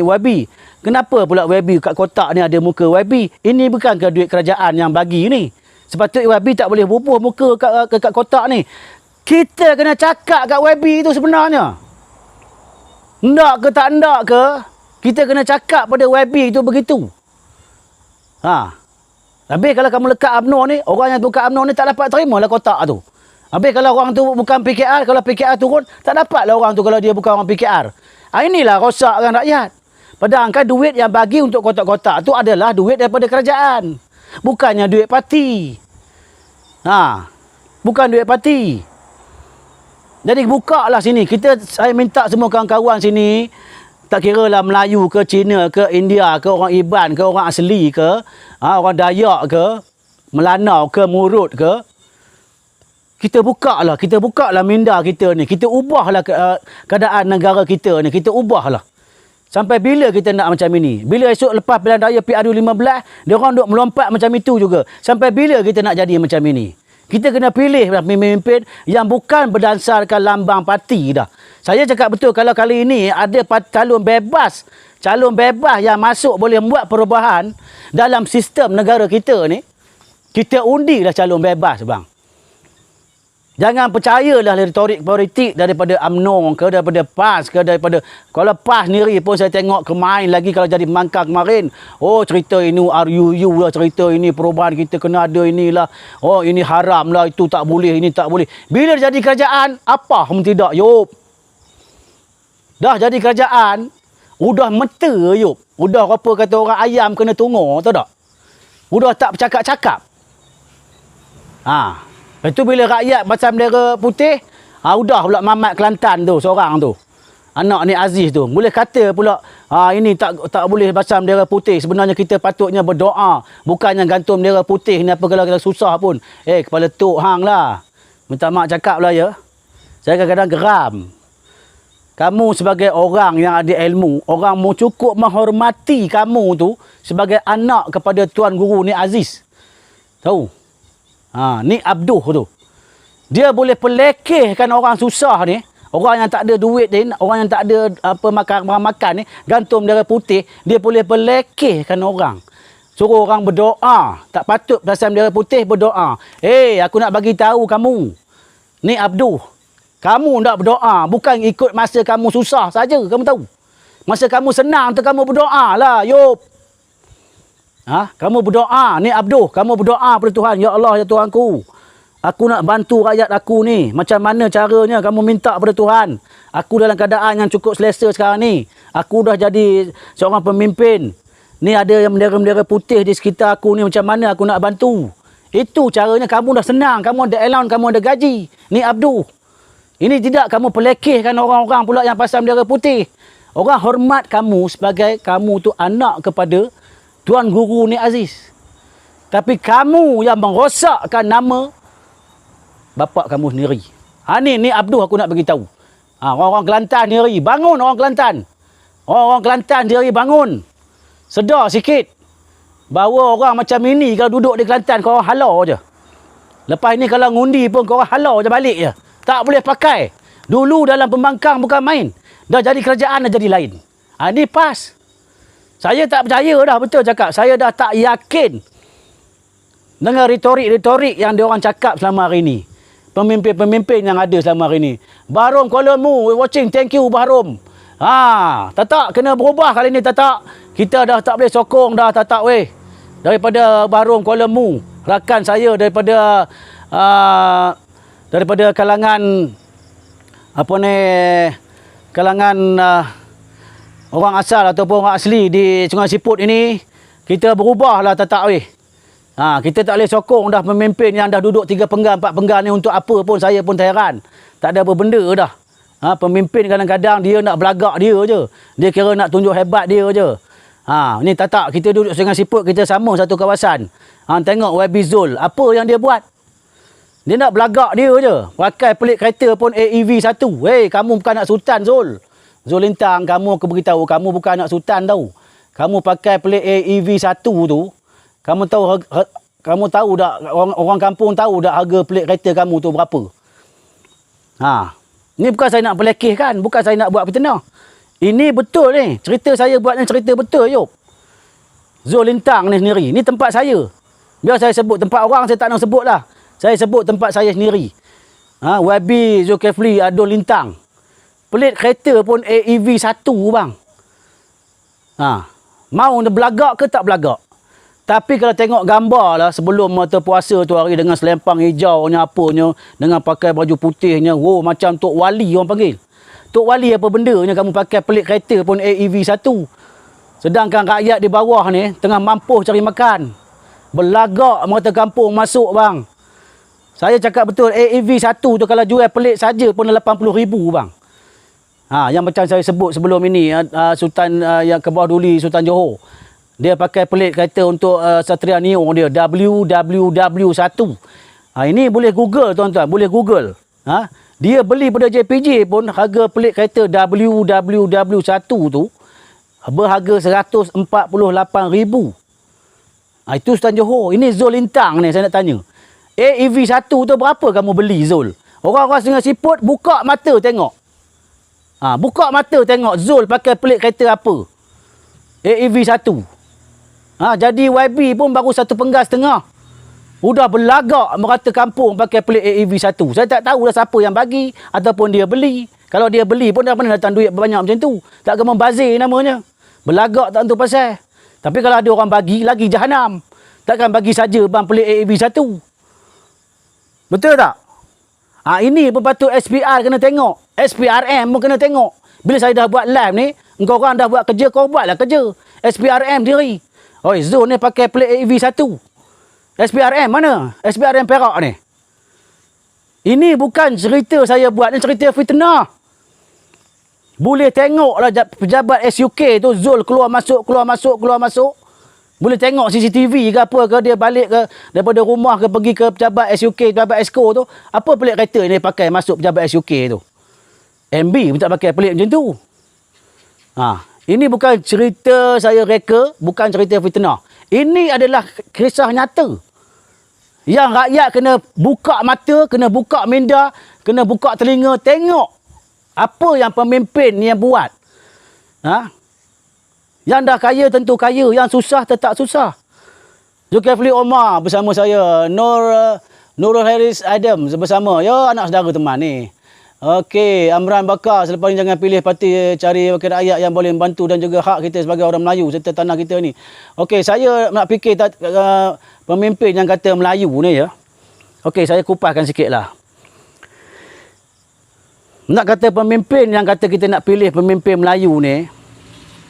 Speaker 1: YB, kenapa pula YB kat kotak ni ada muka YB? Ini bukan ke duit kerajaan yang bagi ni? Sepatutnya YB tak boleh bubuh muka kat kotak ni. Kita kena cakap kat YB tu sebenarnya. Ndak ke tak ndak ke, kita kena cakap pada YB itu begitu. Habis kalau kamu lekat UMNO ni, orang yang bukan UMNO ni tak dapat terima lah kotak tu. Habis kalau orang tu bukan PKR, kalau PKR turun, tak dapat lah orang tu kalau dia bukan orang PKR. Inilah rosakkan rakyat. Padahal kan duit yang bagi untuk kotak-kotak tu adalah duit daripada kerajaan. Bukannya duit parti. Bukan duit parti. Jadi buka lah sini. Saya minta semua kawan-kawan sini, tak kira lah Melayu ke, Cina ke, India ke, orang Iban ke, orang asli ke, orang Dayak ke, Melanau ke, Murut ke, kita buka lah minda kita ni. Kita ubahlah keadaan negara kita ni. Kita ubahlah. Sampai bila kita nak macam ini? Bila esok lepas pilihan raya PRU15, dia orang duk melompat macam itu juga. Sampai bila kita nak jadi macam ini? Kita kena pilih pemimpin yang bukan berdasarkan lambang parti dah. Saya cakap betul, kalau kali ini ada calon bebas yang masuk boleh membuat perubahan dalam sistem negara kita ni, kita undilah calon bebas bang. Jangan percayalah retorik politik daripada UMNO ke, daripada PAS ke, daripada... Kalau PAS sendiri pun saya tengok kemain lagi kalau jadi Mangkang kemarin. Oh, cerita ini RUU lah, cerita ini perubahan kita kena ada inilah. Oh, ini haram lah, itu tak boleh, ini tak boleh. Bila jadi kerajaan, apa pun tidak, Yop. Dah jadi kerajaan, udah meta, Yop. Udah apa kata orang ayam kena tunggu, tahu tak? Udah tak bercakap-cakap. Itu bila rakyat macam bendera putih, udah pula Mamat Kelantan tu, seorang tu. Anak ni Aziz tu. Boleh kata pula, ini tak boleh pasang bendera putih. Sebenarnya kita patutnya berdoa. Bukannya gantung bendera putih ni apa kalau kita susah pun. Kepala tok hang lah. Minta mak cakap lah ya. Saya kadang-kadang geram. Kamu sebagai orang yang ada ilmu, orang mau cukup menghormati kamu tu sebagai anak kepada Tuan Guru ni Aziz. Tahu? Ni Abduh tu. Dia boleh pelekehkan orang susah ni, orang yang tak ada duit ni, orang yang tak ada apa makan ni, gantung bendera putih, dia boleh pelekehkan orang. Suruh orang berdoa. Tak patut pasal bendera putih berdoa. Aku nak bagi tahu kamu. Ni Abduh. Kamu nak berdoa, bukan ikut masa kamu susah saja, kamu tahu. Masa kamu senang tu kamu berdoa lah, Yop. Kamu berdoa, ni Abduh, kamu berdoa pada Tuhan, ya Allah, ya Tuhanku. Aku nak bantu rakyat aku ni. Macam mana caranya kamu minta pada Tuhan? Aku dalam keadaan yang cukup selesa sekarang ni. Aku dah jadi seorang pemimpin. Ni ada yang bendera-bendera putih di sekitar aku ni, macam mana aku nak bantu? Itu caranya, kamu dah senang, kamu ada allowance, kamu ada gaji. Ni Abduh. Ini tidak kamu pelekehkan orang-orang pula yang pasang bendera putih. Orang hormat kamu sebagai kamu tu anak kepada Tuan Guru Nik Aziz. Tapi kamu yang merosakkan nama bapa kamu sendiri. Ni Abdul aku nak bagi tahu. Orang-orang Kelantan sendiri, bangun orang Kelantan. Orang-orang Kelantan sendiri bangun. Sedar sikit. Bahawa orang macam ini kalau duduk di Kelantan kau orang halau je. Lepas ni kalau ngundi pun kau orang halau je balik je. Tak boleh pakai. Dulu dalam pembangkang bukan main. Dah jadi kerajaan, dah jadi lain. Ni pas. Saya tak percaya dah, betul cakap. Saya dah tak yakin dengan retorik-retorik yang diorang cakap selama hari ni. Pemimpin-pemimpin yang ada selama hari ni. Bahrom Kuala Mu watching, thank you Bahrom. Tak kena berubah kali ni tak. Kita dah tak boleh sokong dah tak weh. Daripada Bahrom Kuala Mu, rakan saya daripada kalangan kalangan orang asal ataupun orang asli di Sungai Siput ini, kita berubahlah tak weh. Kita tak boleh sokong dah pemimpin yang dah duduk 3 penggal 4 penggal ni untuk apa pun. Saya pun heran. Tak ada apa benda dah. Pemimpin kadang-kadang dia nak belagak dia je. Dia kira nak tunjuk hebat dia je. Ni tak. Kita duduk Sungai Siput, kita sama satu kawasan. Tengok YB Zul, apa yang dia buat? Dia nak belagak dia je. Pakai pelik kereta pun AEV 1. Hey, kamu bukan nak sultan Zul. Zul Lintang, kamu aku beritahu, kamu bukan nak sultan tau. Kamu pakai pelik AEV 1 tu, kamu tahu dak, orang kampung tahu dak harga pelik kereta kamu tu berapa? Ni bukan saya nak pelekehkan, bukan saya nak buat fitnah. Ini betul ni. Cerita saya buat ni cerita betul, Yop. Zul Lintang ni sendiri. Ni tempat saya. Biar saya sebut tempat orang, saya tak nak sebut lah. Saya sebut tempat saya sendiri. YB Zulkifli Adol Lintang. Pelik kereta pun AEV 1 bang. Mau dia belagak ke tak belagak? Tapi kalau tengok gambar lah sebelum mata puasa tu hari dengan selempang hijaunya apanya, dengan pakai baju putihnya, macam Tok Wali orang panggil. Tok Wali apa bendanya kamu pakai pelik kereta pun AEV 1. Sedangkan rakyat di bawah ni tengah mampu cari makan. Belagak merata kampung masuk bang. Saya cakap betul, AEV 1 tu kalau jual pelik saja pun 80,000 bang. Yang macam saya sebut sebelum ini, Sultan yang ke bawah Duli, Sultan Johor. Dia pakai pelik kereta untuk Satria Neo dia, WWW1. Ini boleh Google tuan-tuan, boleh Google. Dia beli pada JPJ pun harga pelik kereta WWW1 tu berharga 148,000. Itu Sultan Johor. Ini Zul Lintang ni saya nak tanya. AEV 1 tu berapa kamu beli Zul? Orang-orang Sungai Siput buka mata tengok. Buka mata tengok Zul pakai pelik kereta apa? AEV 1. Jadi YB pun baru 1,5 penggal. Udah berlagak merata kampung pakai pelik AEV 1. Saya tak tahu dah siapa yang bagi ataupun dia beli. Kalau dia beli pun dah mana datang duit banyak macam tu. Tak ke membazir namanya. Berlagak tak tentu pasal. Tapi kalau ada orang bagi, lagi jahanam. Takkan bagi saja bang pelik AEV 1. Betul tak? Ini pun patut SPR kena tengok. SPRM pun kena tengok. Bila saya dah buat live ni, engkau orang dah buat kerja, kau buatlah kerja. SPRM diri. Zul ni pakai pelik AEV 1. SPRM mana? SPRM Perak ni. Ini bukan cerita saya buat, ni cerita fitnah. Boleh tengoklah pejabat SUK tu Zul keluar masuk. Boleh tengok CCTV ke apa ke, dia balik ke daripada rumah ke pergi ke pejabat SUK, pejabat ESCO tu. Apa pelik kereta ni pakai masuk pejabat SUK tu? MB pun tak pakai pelik macam tu. Ini bukan cerita saya reka, bukan cerita fitnah. Ini adalah kisah nyata. Yang rakyat kena buka mata, kena buka minda, kena buka telinga, tengok apa yang pemimpin yang buat. Yang dah kaya tentu kaya, yang susah tetap susah. Zulkifli Omar bersama saya, Nurul Haris Adam bersama. Ya, anak saudara teman ni. Okey, Amran Bakar, selepas ni jangan pilih parti, cari wakil rakyat yang boleh membantu dan juga hak kita sebagai orang Melayu serta tanah kita ni. Okey, saya nak fikir pemimpin yang kata Melayu ni ya. Okey, saya kupaskan sikitlah. Nak kata pemimpin yang kata kita nak pilih pemimpin Melayu ni,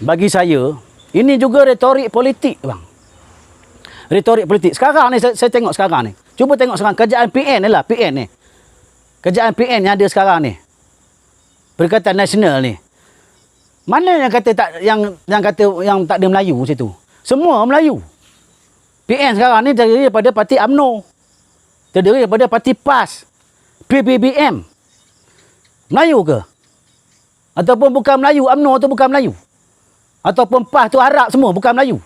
Speaker 1: bagi saya, ini juga retorik politik bang. Retorik politik. Sekarang ni, saya tengok sekarang ni. Cuba tengok sekarang, kerajaan PN ni lah, PN ni. Kerajaan PN yang ada sekarang ni. Perikatan Nasional ni. Mana yang kata tak yang kata yang tak ada Melayu situ? Semua Melayu. PN sekarang ni terdiri daripada parti UMNO. Terdiri daripada parti PAS. PBBM. Melayu ke? Ataupun bukan Melayu, UMNO tu bukan Melayu. Ataupun PAS tu Arab semua bukan Melayu.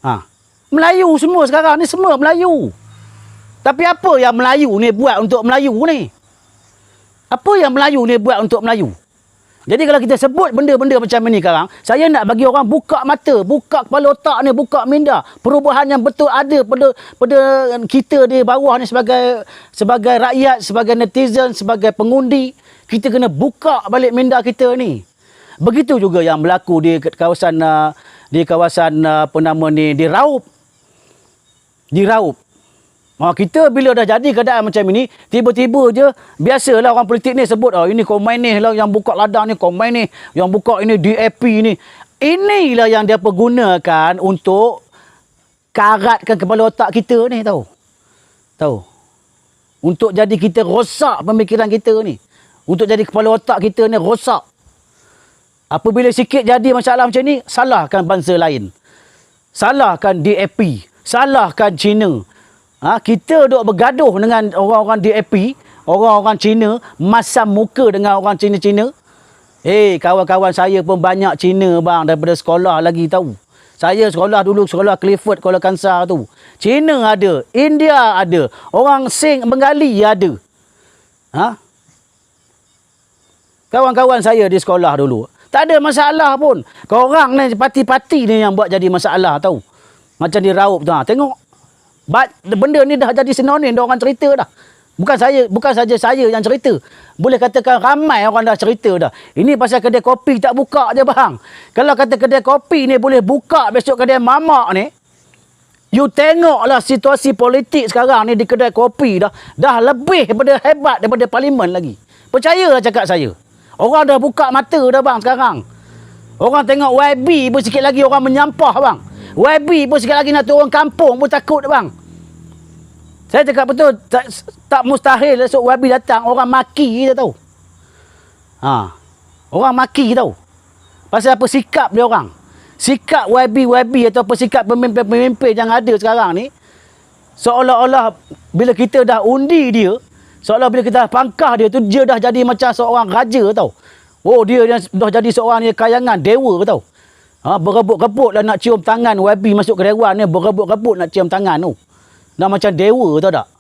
Speaker 1: Ha. Melayu semua sekarang ni, semua Melayu. Tapi apa yang Melayu ni buat untuk Melayu ni? Apa yang Melayu ni buat untuk Melayu? Jadi kalau kita sebut benda-benda macam ni sekarang, saya nak bagi orang buka mata, buka kepala otak ni, buka minda. Perubahan yang betul ada pada kita di bawah ni sebagai rakyat, sebagai netizen, sebagai pengundi. Kita kena buka balik minda kita ni. Begitu juga yang berlaku di kawasan apa nama ni, di Raup. Di Raup. Kita bila dah jadi keadaan macam ini, tiba-tiba je, biasalah orang politik ni sebut, ini Khomeini lah yang buka ladang ni, Khomeini yang buka ini, DAP ni. Inilah yang dia pergunakan untuk karatkan kepala otak kita ni, tahu. Untuk jadi kita rosak pemikiran kita ni. Untuk jadi kepala otak kita ni rosak. Apabila sikit jadi masalah macam ni, salahkan bangsa lain. Salahkan DAP. Salahkan Cina. Kita duk bergaduh dengan orang-orang DAP, orang-orang Cina, masam muka dengan orang Cina-Cina. Kawan-kawan saya pun banyak Cina bang, daripada sekolah lagi tahu. Saya sekolah dulu, sekolah Clifford Kuala Kangsar tu. Cina ada, India ada, orang Sing Bengali ada. Kawan-kawan saya di sekolah dulu. Tak ada masalah pun. Korang ni, parti-parti ni yang buat jadi masalah tahu. Macam di Raup tu. Tengok. Benda ni dah jadi sinonim, dah orang cerita dah. Bukan saja saya yang cerita. Boleh katakan ramai orang dah cerita dah. Ini pasal kedai kopi tak buka je bang. Kalau kata kedai kopi ni boleh buka besok kedai mamak ni, you tengoklah situasi politik sekarang ni di kedai kopi dah lebih daripada hebat daripada parlimen lagi. Percayalah cakap saya. Orang dah buka mata dah bang sekarang. Orang tengok YB pun sikit lagi orang menyampah bang. YB pun sikit lagi nak turun kampung pun takut bang. Saya cakap betul, tak mustahil esok YB datang, orang maki kita tahu. Orang maki tahu. Pasal apa sikap dia orang. Sikap YB atau sikap pemimpin-pemimpin yang ada sekarang ni, seolah-olah bila kita dah undi dia, seolah bila kita dah pangkah dia tu, dia dah jadi macam seorang raja tau. Dia dah jadi seorang ni kayangan, dewa tau. Berebut-rebut lah nak cium tangan YB masuk ke dewan ni, berebut-rebut nak cium tangan tu. Dah macam dewa tahu tak?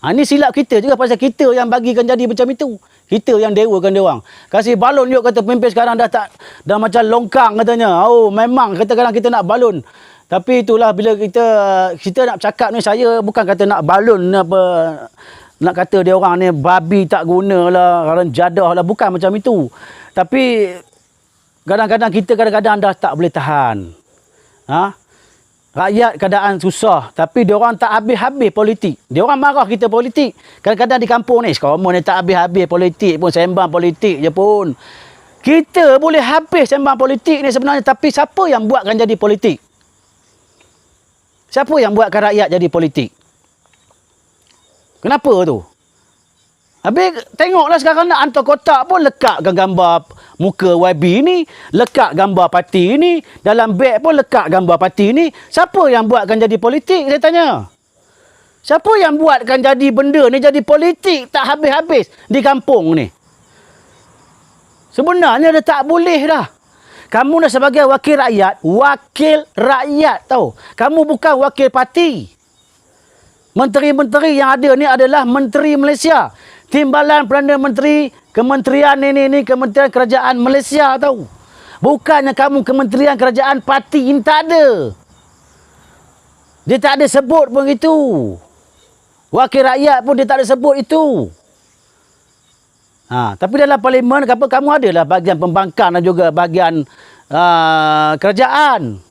Speaker 1: Ini silap kita juga pasal kita yang bagikan jadi macam itu. Kita yang dewakan dia orang. Kasih balon yuk kata pemimpin sekarang dah macam longkang katanya. Memang kadang-kadang kita nak balon. Tapi itulah bila kita nak cakap ni, saya bukan kata nak balon apa, nak kata dia orang ni babi tak guna lah, orang jadah lah, bukan macam itu. Tapi kadang-kadang kita dah tak boleh tahan. Rakyat keadaan susah, tapi dia orang tak habis-habis politik. Dia orang marah kita politik. Kadang-kadang di kampung ni, sekarang ni tak habis-habis politik pun, sembang politik je pun. Kita boleh habis sembang politik ni sebenarnya, tapi siapa yang buatkan jadi politik? Siapa yang buatkan rakyat jadi politik? Kenapa tu? Habis tengoklah sekarang nak hantar kotak pun lekatkan gambar muka YB ni, lekat gambar parti ni, dalam beg pun lekat gambar parti ni. Siapa yang buatkan jadi politik, saya tanya? Siapa yang buatkan jadi benda ni jadi politik tak habis-habis di kampung ni? Sebenarnya dah tak boleh dah. Kamu dah sebagai wakil rakyat tahu. Kamu bukan wakil parti. Menteri-menteri yang ada ni adalah menteri Malaysia. Timbalan Perdana Menteri, kementerian ni kementerian kerajaan Malaysia tahu. Bukannya kamu kementerian kerajaan parti, ini tak ada. Dia tak ada sebut pun itu. Wakil rakyat pun dia tak ada sebut itu. Tapi dalam parlimen kamu adalah bahagian pembangkang dan juga bahagian kerajaan.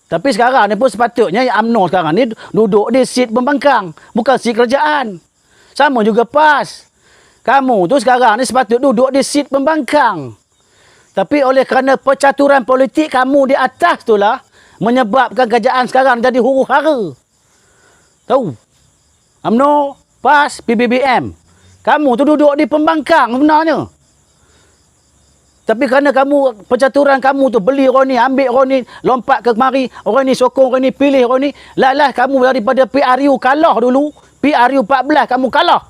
Speaker 1: Tapi sekarang ni pun sepatutnya UMNO sekarang ni duduk di sit pembangkang, bukan sit kerajaan. Sama juga PAS. Kamu tu sekarang ni sepatutnya duduk di sit pembangkang. Tapi oleh kerana percaturan politik kamu di atas tu lah, menyebabkan kerajaan sekarang jadi huru-hara. Tahu? UMNO, PAS, PBBM. Kamu tu duduk di pembangkang sebenarnya. Tapi kerana kamu, percaturan kamu tu, beli orang ni, ambil orang ni, lompat ke kemari, orang ni sokong orang ni, pilih orang ni, lah kamu daripada PRU kalah dulu. PRU 14 kamu kalah.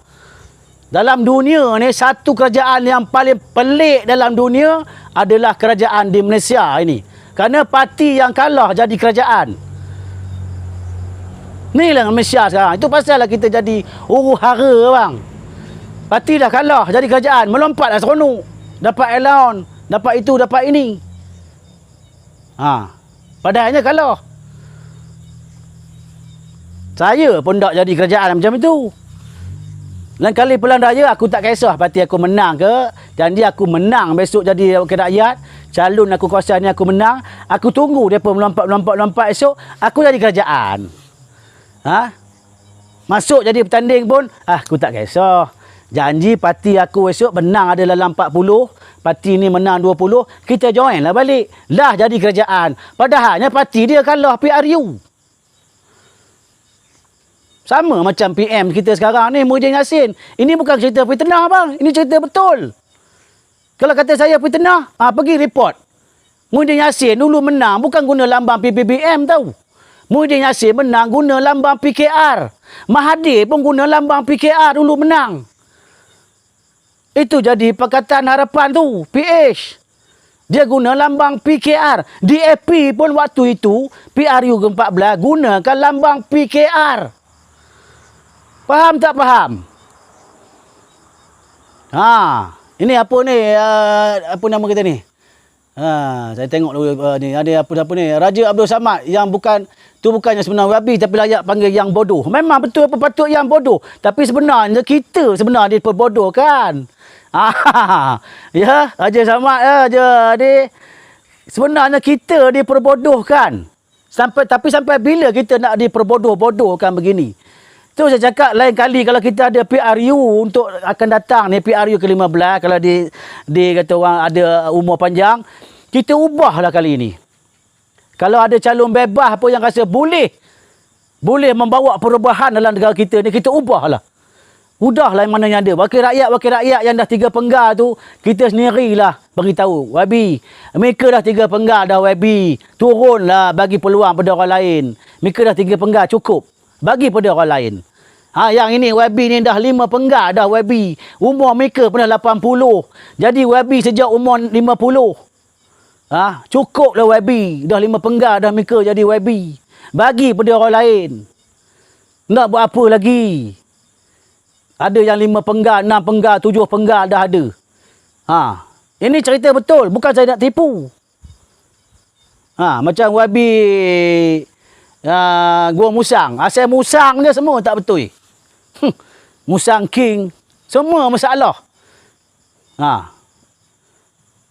Speaker 1: Dalam dunia ni, satu kerajaan yang paling pelik dalam dunia adalah kerajaan di Malaysia ini. Kerana parti yang kalah jadi kerajaan. Ni lah Malaysia sekarang. Itu pasal lah kita jadi huru-hara bang. Parti dah kalah jadi kerajaan, melompatlah seronok. Dapat allowance, dapat itu, dapat ini. Padahalnya kalah. Saya pun tak jadi kerajaan macam itu. Lain kali pilihan raya, aku tak kisah parti aku menang ke. Janji aku menang besok jadi wakil rakyat. Calon aku kuasa ni aku menang. Aku tunggu mereka melompat esok. Aku jadi kerajaan. Masuk jadi bertanding pun, aku tak kisah. Janji parti aku esok menang ada dalam 40. Parti ni menang 20. Kita join lah balik. Lah jadi kerajaan. Padahalnya parti dia kalah PRU. Sama macam PM kita sekarang ni, Muhyiddin Yassin. Ini bukan cerita fitnah bang. Ini cerita betul. Kalau kata saya fitnah, pergi report. Muhyiddin Yassin dulu menang bukan guna lambang PPBM tau. Muhyiddin Yassin menang guna lambang PKR. Mahathir pun guna lambang PKR dulu menang. Itu jadi Pakatan Harapan tu, PH. Dia guna lambang PKR. DAP pun waktu itu, PRU ke-14 gunakan lambang PKR. Faham tak faham? Ini apa ni? Apa nama kita ni? Saya tengok dulu ni ada apa ni? Raja Abdul Samad yang bukannya sebenarnya wabi tapi layak panggil yang bodoh. Memang betul apa patut yang bodoh. Tapi sebenarnya kita sebenarnya diperbodohkan. Ya, Raja Samad adik. Sebenarnya kita diperbodohkan. Sampai bila kita nak diperbodoh-bodohkan begini? Tu saya cakap lain kali kalau kita ada PRU untuk akan datang ni PRU ke-15 kalau dia kata orang ada umur panjang, kita ubahlah kali ini. Kalau ada calon bebas apa yang rasa boleh membawa perubahan dalam negara kita ni, kita ubahlah. Udahlah yang mana yang ada. Wakil rakyat yang dah 3 penggal tu, kita sendirilah beritahu. YB, mereka dah 3 penggal dah YB. Turunlah bagi peluang pada orang lain. Mereka dah 3 penggal cukup. Bagi pada orang lain. Yang ini YB ni dah 5 penggal dah YB. Umur mereka pernah 80. Jadi YB sejak umur 50. Cukuplah YB. Dah 5 penggal dah mereka jadi YB. Bagi pada orang lain. Nak buat apa lagi? Ada yang 5 penggal, 6 penggal, 7 penggal dah ada. Ini cerita betul. Bukan saya nak tipu. Macam YB Gua Musang. Asal Musang dia semua tak betul. Musang King. Semua masalah.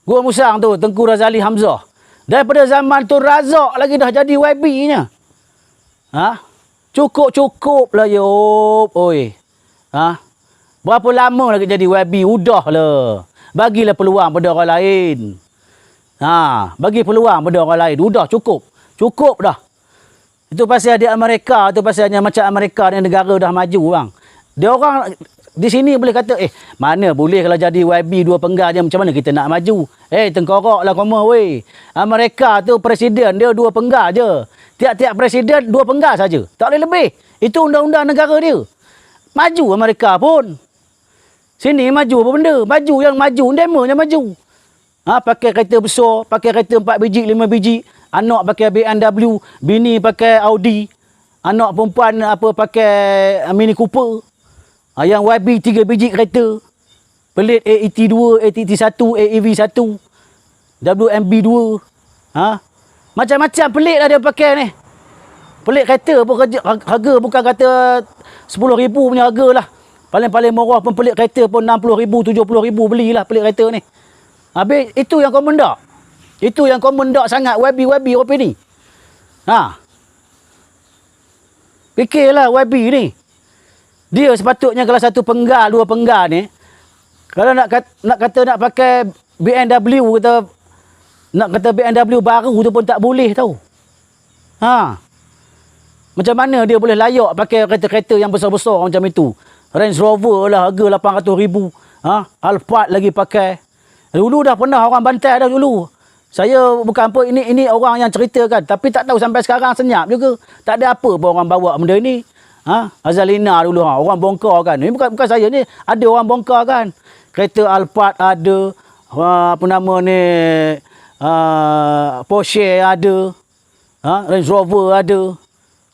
Speaker 1: Gua Musang tu, Tengku Razali Hamzah. Daripada zaman tu Razak lagi dah jadi YB-nya. Cukup lah Yop. Oi. Berapa lama lagi jadi YB? Udahlah. Bagilah peluang pada orang lain. Bagi peluang pada orang lain. Udah cukup. Cukup dah. Itu pasal di Amerika tu pasalnya macam Amerika ni negara dah maju bang. Dia orang di sini boleh kata mana boleh kalau jadi YB 2 penggal je, macam mana kita nak maju? Tengkorak lah koma weh. Amerika tu presiden dia 2 penggal je. Tiap-tiap presiden 2 penggal saja. Tak boleh lebih. Itu undang-undang negara dia. Maju Amerika pun. Sini maju apa benda? Maju yang maju, demo yang maju. Pakai kereta besar, pakai kereta 4 biji, 5 biji. Anak pakai BMW, bini pakai Audi. Anak perempuan pakai Mini Cooper. Yang YB 3 biji kereta. Pelit AET2, ATT1, AEV1, WMB2. Macam-macam pelik lah dia pakai ni. Pelik kereta pun harga bukan kata 10,000 punya harga lah. Paling-paling murah pun pelik kereta pun 60,000, 70,000 belilah pelik kereta ni. Habis itu yang komen tak? Itu yang komen tak sangat YB OP ni. Fikirlah YB ni. Dia sepatutnya kalau 1 penggal, 2 penggal ni, kalau nak kata nak pakai BMW nak kata BMW baru tu pun tak boleh tau. Macam mana dia boleh layak pakai kereta-kereta yang besar-besar macam itu? Range Rover lah harga 800,000. Alphard lagi pakai. Dulu dah pernah orang bantai dah dulu. Saya bukan apa, ini orang yang ceritakan, tapi tak tahu sampai sekarang senyap juga. Tak ada apa pun orang bawa benda ni. Azalina dulu orang bongkar kan. Ini bukan saya ni, ada orang bongkar kan. Kereta Alphard ada, apa nama ni, Porsche ada, Range Rover ada.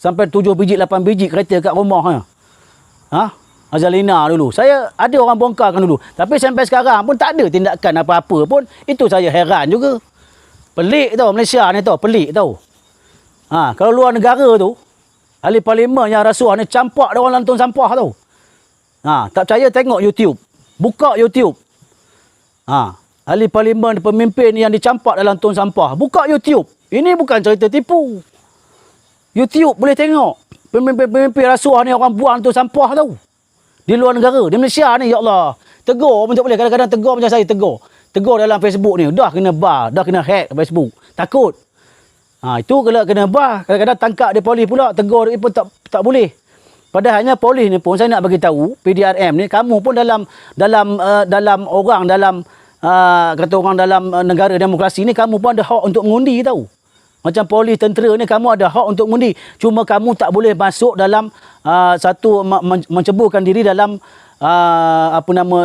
Speaker 1: Sampai 7 biji 8 biji kereta kat rumah. Azalina dulu. Saya ada orang bongkarkan dulu. Tapi sampai sekarang pun tak ada tindakan apa-apa pun. Itu saya heran juga. Pelik tau Malaysia ni tau. Pelik tau. Kalau luar negara tu, ahli parlimen yang rasuah ni campak dia orang lantun sampah tau. Tak percaya tengok YouTube. Buka YouTube. Ahli parlimen pemimpin yang dicampak dalam tong sampah. Buka YouTube. Ini bukan cerita tipu. YouTube boleh tengok. Pemimpin-pemimpin rasuah ni orang buang tong sampah tau. Di luar negara. Di Malaysia ni, ya Allah. Tegur pun tak boleh. Kadang-kadang tegur macam saya tegur. Tegur dalam Facebook ni. Dah kena bar. Dah kena hack Facebook. Takut. Itu kalau kena bar. Kadang-kadang tangkap dia polis pula. Tegur dia pun tak boleh. Padahalnya polis ni pun saya nak bagi tahu. PDRM ni. Kamu pun dalam kata orang dalam negara demokrasi ni. Kamu pun ada hak untuk mengundi tau. Macam polis, tentera ni kamu ada hak untuk mengundi. Cuma kamu tak boleh masuk dalam menceburkan diri dalam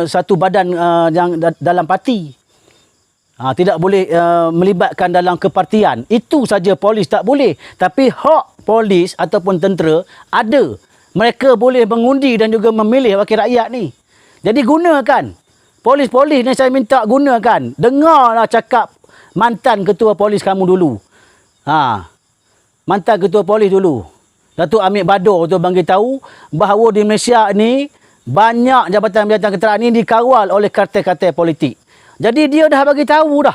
Speaker 1: satu badan yang dalam parti. Tidak boleh melibatkan dalam kepartian. Itu saja polis tak boleh. Tapi hak polis ataupun tentera ada. Mereka boleh mengundi dan juga memilih wakil rakyat ni. Jadi gunakan. Polis-polis ni saya minta gunakan. Dengarlah cakap mantan ketua polis kamu dulu. Mantan ketua polis dulu. Datuk Amir Bador tu bagi tahu bahawa di Malaysia ni banyak jabatan-jabatan keteraan ni dikawal oleh kartel-kartel politik. Jadi dia dah bagi tahu dah.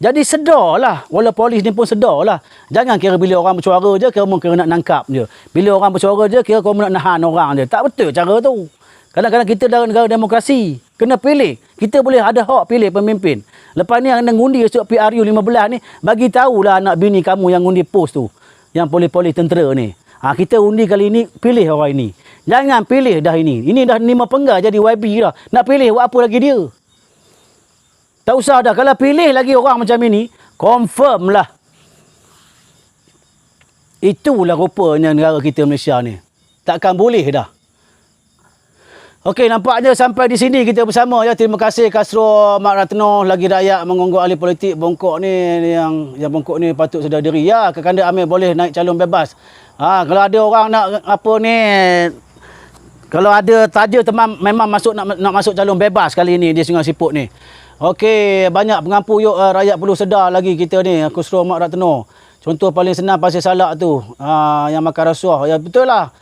Speaker 1: Jadi sedarlah. Wala polis ni pun sedarlah. Jangan kira bila orang bersuara je kira nak nangkap je. Bila orang bersuara je kira kamu nak nahan orang je. Tak betul cara tu. Kadang-kadang kita dalam negara demokrasi. Kena pilih. Kita boleh ada hak pilih pemimpin. Lepas ni yang kena ngundi esok PRU 15 ni. Bagi tahulah anak bini kamu yang ngundi post tu. Yang polis-polis tentera ni. Kita undi kali ni pilih orang ini. Jangan pilih dah ini. Ini dah 5 penggal jadi YB dah. Nak pilih buat apa lagi dia? Tak usah dah. Kalau pilih lagi orang macam ini, confirm lah. Itulah rupanya negara kita Malaysia ni. Takkan boleh dah. Okey, nampaknya sampai di sini kita bersama ya. Terima kasih Kasro Mak Ratno lagi rakyat mengonggok ahli politik bongkok ni yang bongkok ni patut sedar diri. Ya, Kakanda Amir boleh naik calon bebas. Kalau ada orang nak apa ni, kalau ada taja temam memang nak masuk calon bebas kali ni di Sungai Siput ni. Okey, banyak pengampu yuk rakyat perlu sedar lagi kita ni. Kasro Mak Ratno. Contoh paling senang pasal salak tu. Yang makan rasuah. Ya betul lah.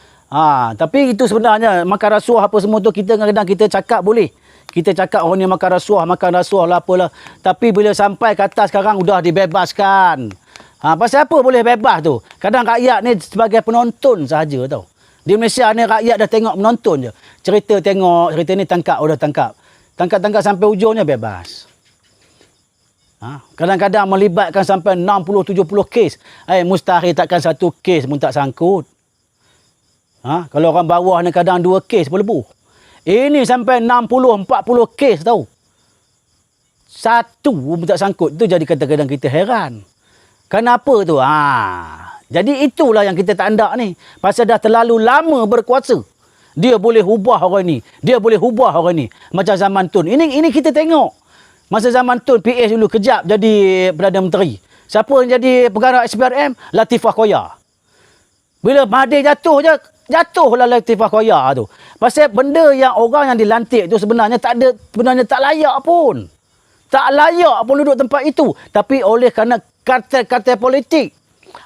Speaker 1: Tapi itu sebenarnya makan rasuah apa semua tu kita kadang-kadang kita cakap boleh. Kita cakap orang ni makan rasuah lah apalah. Tapi bila sampai ke atas sekarang sudah dibebaskan. Pasal apa boleh bebas tu? Kadang rakyat ni sebagai penonton sahaja tau. Di Malaysia ni rakyat dah tengok menonton je. Cerita ni tangkap, tangkap. Tangkap sampai ujungnya bebas. Kadang-kadang melibatkan sampai 60-70 kes. Mustahil takkan satu kes pun tak sangkut. Kalau orang bawah ni kadang 2 kes pun lebuh. Ini sampai 60-40 kes tau. Satu pun tak sangkut. Itu jadi kadang-kadang kita heran. Kenapa tu? Jadi itulah yang kita tak hendak ni. Pasal dah terlalu lama berkuasa. Dia boleh ubah orang ni. Dia boleh ubah orang ni. Macam zaman Tun. Ini kita tengok. Masa zaman Tun, PH dulu kejap jadi Perdana Menteri. Siapa yang jadi pegawai SPRM? Latifah Koya. Bila Mahathir jatuhlah Latifah Koya tu. Pasal benda yang orang yang dilantik tu sebenarnya tak layak pun. Tak layak pun duduk tempat itu. Tapi oleh kerana kartel-kartel politik.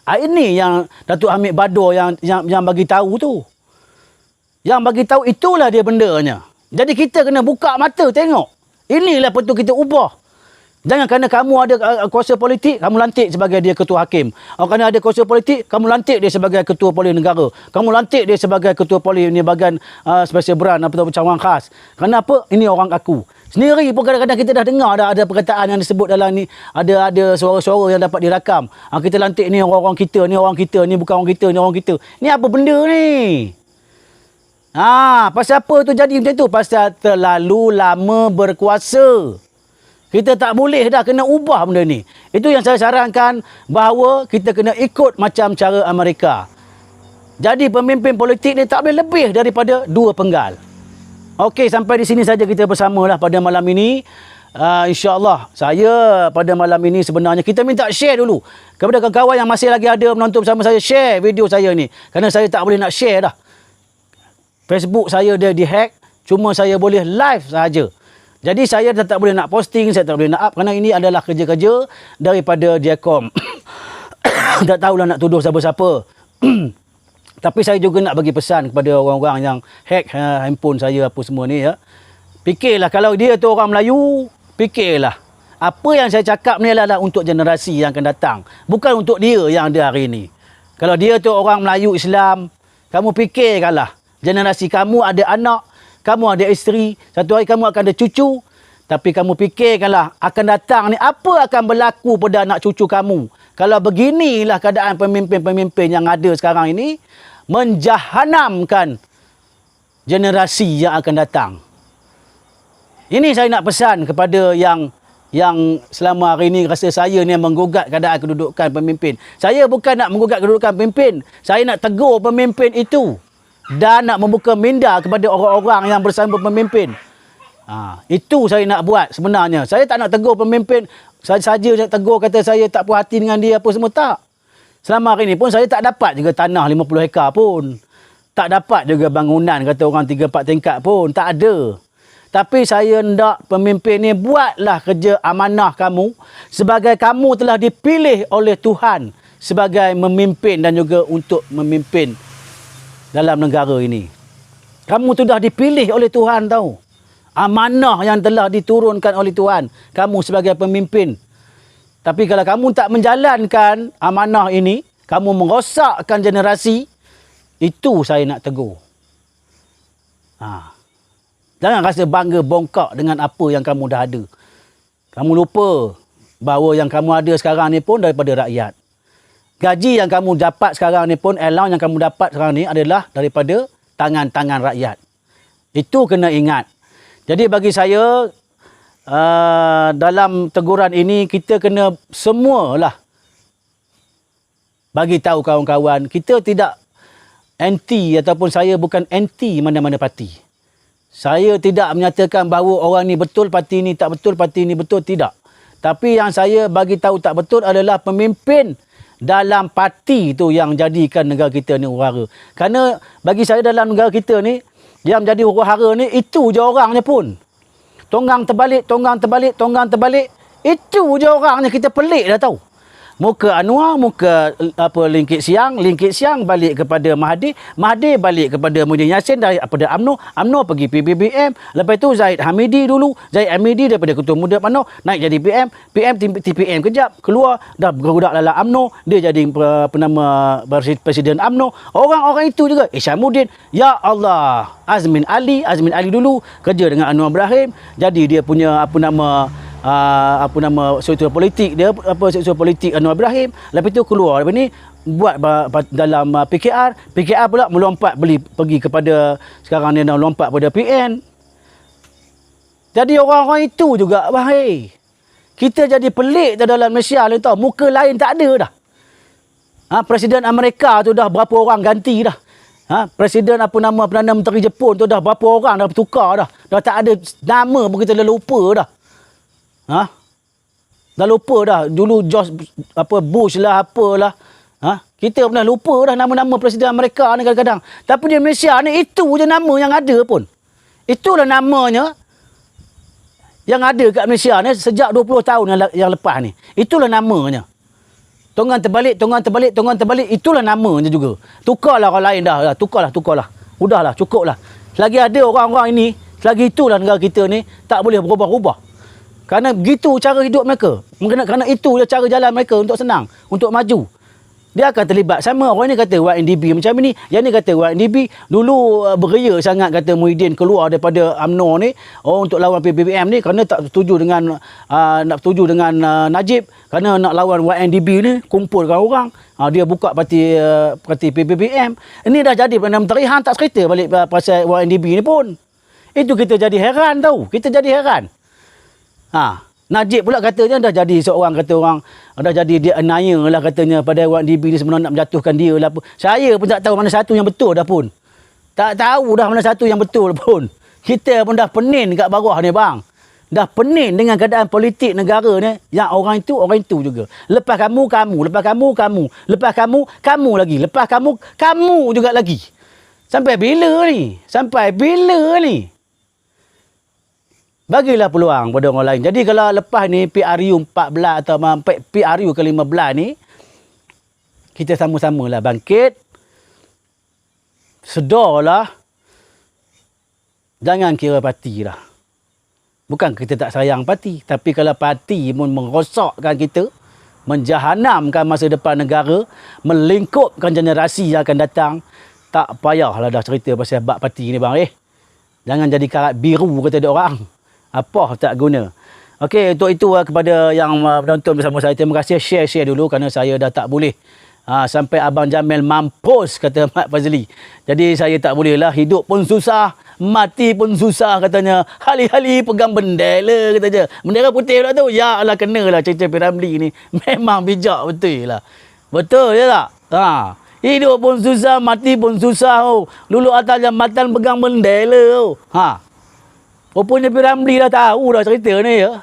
Speaker 1: Ini yang Datuk Amir Bador yang bagi tahu tu. Yang bagi tahu itulah dia bendanya. Jadi kita kena buka mata tengok. Inilah betul kita ubah. Jangan kerana kamu ada kuasa politik, kamu lantik sebagai dia ketua hakim. Kerana ada kuasa politik, kamu lantik dia sebagai ketua polis negara. Kamu lantik dia sebagai ketua polis ni bahagian special branch atau cawangan khas. Kerana apa? Ini orang aku. Sendiri pun kadang-kadang kita dah dengar ada perkataan yang disebut dalam ni. Ada suara-suara yang dapat dirakam. Kita lantik ni orang kita, ni bukan orang kita, ni orang kita. Ni apa benda ni? Pasal apa tu jadi macam tu? Pasal terlalu lama berkuasa. Kita tak boleh dah, kena ubah benda ni. Itu yang saya sarankan, bahawa kita kena ikut macam cara Amerika. Jadi pemimpin politik ni tak boleh lebih daripada 2 penggal. Okey, sampai di sini saja kita bersamalah pada malam ini. InsyaAllah, saya pada malam ini sebenarnya kita minta share dulu kepada kawan-kawan yang masih lagi ada menonton bersama saya. Share video saya ni, kerana saya tak boleh nak share dah. Facebook saya dia dihack, cuma saya boleh live saja. Jadi saya tak boleh nak posting, saya tak boleh nak up, kerana ini adalah kerja-kerja daripada Diakom. Tak tahulah nak tuduh siapa-siapa. Tapi saya juga nak bagi pesan kepada orang-orang yang hack handphone saya apa semua ni ya. Fikirlah, kalau dia tu orang Melayu, fikirlah. Apa yang saya cakap ni adalah untuk generasi yang akan datang. Bukan untuk dia yang ada hari ini. Kalau dia tu orang Melayu Islam, kamu fikirkanlah. Generasi kamu ada anak, kamu ada isteri, satu hari kamu akan ada cucu. Tapi kamu fikirkanlah, akan datang ni apa akan berlaku pada anak cucu kamu. Kalau beginilah keadaan pemimpin-pemimpin yang ada sekarang ini, menjahanamkan generasi yang akan datang. Ini saya nak pesan kepada yang selama hari ini rasa saya ni menggugat keadaan kedudukan pemimpin. Saya bukan nak menggugat kedudukan pemimpin. Saya nak tegur pemimpin itu. Dan nak membuka minda kepada orang-orang yang bersama pemimpin. Itu saya nak buat sebenarnya. Saya tak nak tegur pemimpin. Saya saja nak tegur, kata saya tak puas hati dengan dia apa semua, tak. Selama hari ini pun saya tak dapat juga tanah 50 hektar pun. Tak dapat juga bangunan kata orang 3-4 tingkat pun. Tak ada. Tapi saya hendak pemimpin ni buatlah kerja amanah kamu. Sebagai kamu telah dipilih oleh Tuhan sebagai memimpin dan juga untuk memimpin dalam negara ini. Kamu sudah dipilih oleh Tuhan tahu. Amanah yang telah diturunkan oleh Tuhan. Kamu sebagai pemimpin. Tapi kalau kamu tak menjalankan amanah ini, kamu merosakkan generasi, itu saya nak tegur. Jangan rasa bangga bongkak dengan apa yang kamu dah ada. Kamu lupa bahawa yang kamu ada sekarang ni pun daripada rakyat. Gaji yang kamu dapat sekarang ni pun, allowance yang kamu dapat sekarang ni adalah daripada tangan-tangan rakyat. Itu kena ingat. Jadi bagi saya, dalam teguran ini, kita kena semualah bagi tahu kawan-kawan, kita tidak anti ataupun saya bukan anti mana-mana parti. Saya tidak menyatakan bahawa orang ni betul, parti ni tak betul, parti ni betul, tidak. Tapi yang saya bagi tahu tak betul adalah pemimpin dalam parti tu yang jadikan negara kita ni huru-hara. Kerana bagi saya dalam negara kita ni, yang menjadi huru-hara ni, itu je orangnya pun. Tonggang terbalik, tonggang terbalik, tonggang terbalik. Itu je orangnya, kita pelik dah tahu. Muka Anwar, muka Lingkit Siang balik kepada Mahathir, Mahathir balik kepada Muhyiddin Yassin daripada UMNO, UMNO pergi PBBM, lepas tu Zahid Hamidi daripada Ketua Muda UMNO naik jadi PM TPM kejap, keluar dah bergerak dalam UMNO, dia jadi penama Presiden UMNO. Orang-orang itu juga Isyamuddin, ya Allah, Azmin Ali dulu kerja dengan Anwar Ibrahim, jadi dia punya struktur politik dia, struktur politik Anwar Ibrahim. Lepas itu keluar lepas ni buat dalam PKR pula melompat pergi kepada sekarang ni dah lompat pada PN. Jadi orang-orang itu juga bahaya. Kita jadi pelik dalam Malaysia ni tahu, muka lain tak ada dah. Presiden Amerika tu dah berapa orang ganti dah. Presiden Perdana Menteri Jepun tu dah berapa orang dah bertukar dah. Dah tak ada nama pun, kita dah lupa dah. Dah lupa dah. Dulu George Bush lah apalah. Kita pernah lupa dah nama-nama presiden Amerika ni kadang-kadang. Tapi di Malaysia ni itu je nama yang ada pun. Itulah namanya yang ada kat Malaysia ni sejak 20 tahun yang lepas ni. Itulah namanya. Tonggang terbalik, itulah namanya juga. Tukarlah orang lain dah. Tukarlah. Udahlah, cukuplah. Selagi ada orang-orang ini, selagi itulah negara kita ni tak boleh berubah-ubah. Kerana begitu cara hidup mereka. Kerana itu cara jalan mereka untuk senang, untuk maju. Dia akan terlibat sama. Orang ni kata YNDB macam ni, yang ni kata YNDB dulu beria sangat kata Muhyiddin keluar daripada UMNO ni untuk lawan PBBM ni kerana tak setuju dengan Najib, kerana nak lawan YNDB ni kumpulkan orang. Dia buka parti PBBM. Ini dah jadi Perdana Menteri, hang tak cerita balik pasal YNDB ni pun. Itu kita jadi heran tahu. Najib pula katanya dah jadi seorang, kata orang dah jadi dia anaya lah katanya pada Dewan DB ni, sebenarnya nak menjatuhkan dia lah. Saya pun tak tahu mana satu yang betul dah pun. Tak tahu dah mana satu yang betul pun. Kita pun dah pening kat bawah ni bang. Dah pening dengan keadaan politik negara ni. Yang orang itu juga. Lepas kamu, kamu. Lepas kamu, kamu. Lepas kamu, kamu lagi. Lepas kamu, kamu juga lagi. Sampai bila ni? Sampai bila ni? Bagilah peluang pada orang lain. Jadi kalau lepas ni PRU 14 atau PRU ke-15 ni, kita sama-samalah bangkit. Sedarlah. Jangan kira parti lah. Bukan kita tak sayang parti. Tapi kalau parti pun merosakkan kita, menjahanamkan masa depan negara, melingkupkan generasi yang akan datang, tak payahlah dah cerita pasal bab parti ni bang. Jangan jadi karat biru kata dia orang. Apa tak guna. Okey, untuk itu kepada yang menonton bersama saya, terima kasih. Share dulu kerana saya dah tak boleh. Sampai Abang Jamil mampus, kata Mat Fazli. Jadi saya tak boleh lah. Hidup pun susah, mati pun susah katanya. Hali-hali pegang bendera katanya. Bendera putih pula tu. Ya Allah, kenalah Cecep Piramli ni. Memang bijak betul lah. Betul je tak? Hidup pun susah, mati pun susah. Lulu atas jambatan pegang bendera. Rupanya Piramli dah tahu dah cerita ni ya.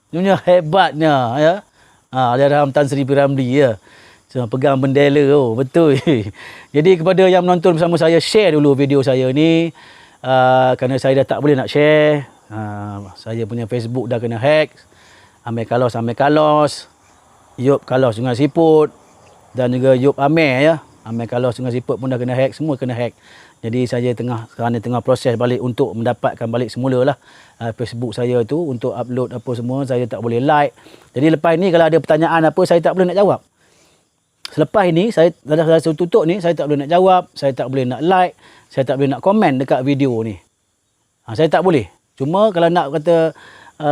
Speaker 1: Dunia hebatnya ya. Aliran Tan Sri Piramli ya. So, pegang bendera betul. Jadi kepada yang menonton bersama saya, share dulu video saya ni. Kerana saya dah tak boleh nak share. Saya punya Facebook dah kena hack. Amir Kalos. Yop Kalos Sungai Siput. Dan juga Yop Amir ya. Amir Kalos Sungai Siput pun dah kena hack. Semua kena hack. Jadi saya sekarang ni tengah proses balik untuk mendapatkan balik semula lah Facebook saya tu untuk upload apa semua. Saya tak boleh like. Jadi lepas ni kalau ada pertanyaan apa, saya tak boleh nak jawab. Selepas ini saya dah tutup ni, saya tak boleh nak jawab, saya tak boleh nak like, saya tak boleh nak komen dekat video ni. Saya tak boleh. Cuma kalau nak kata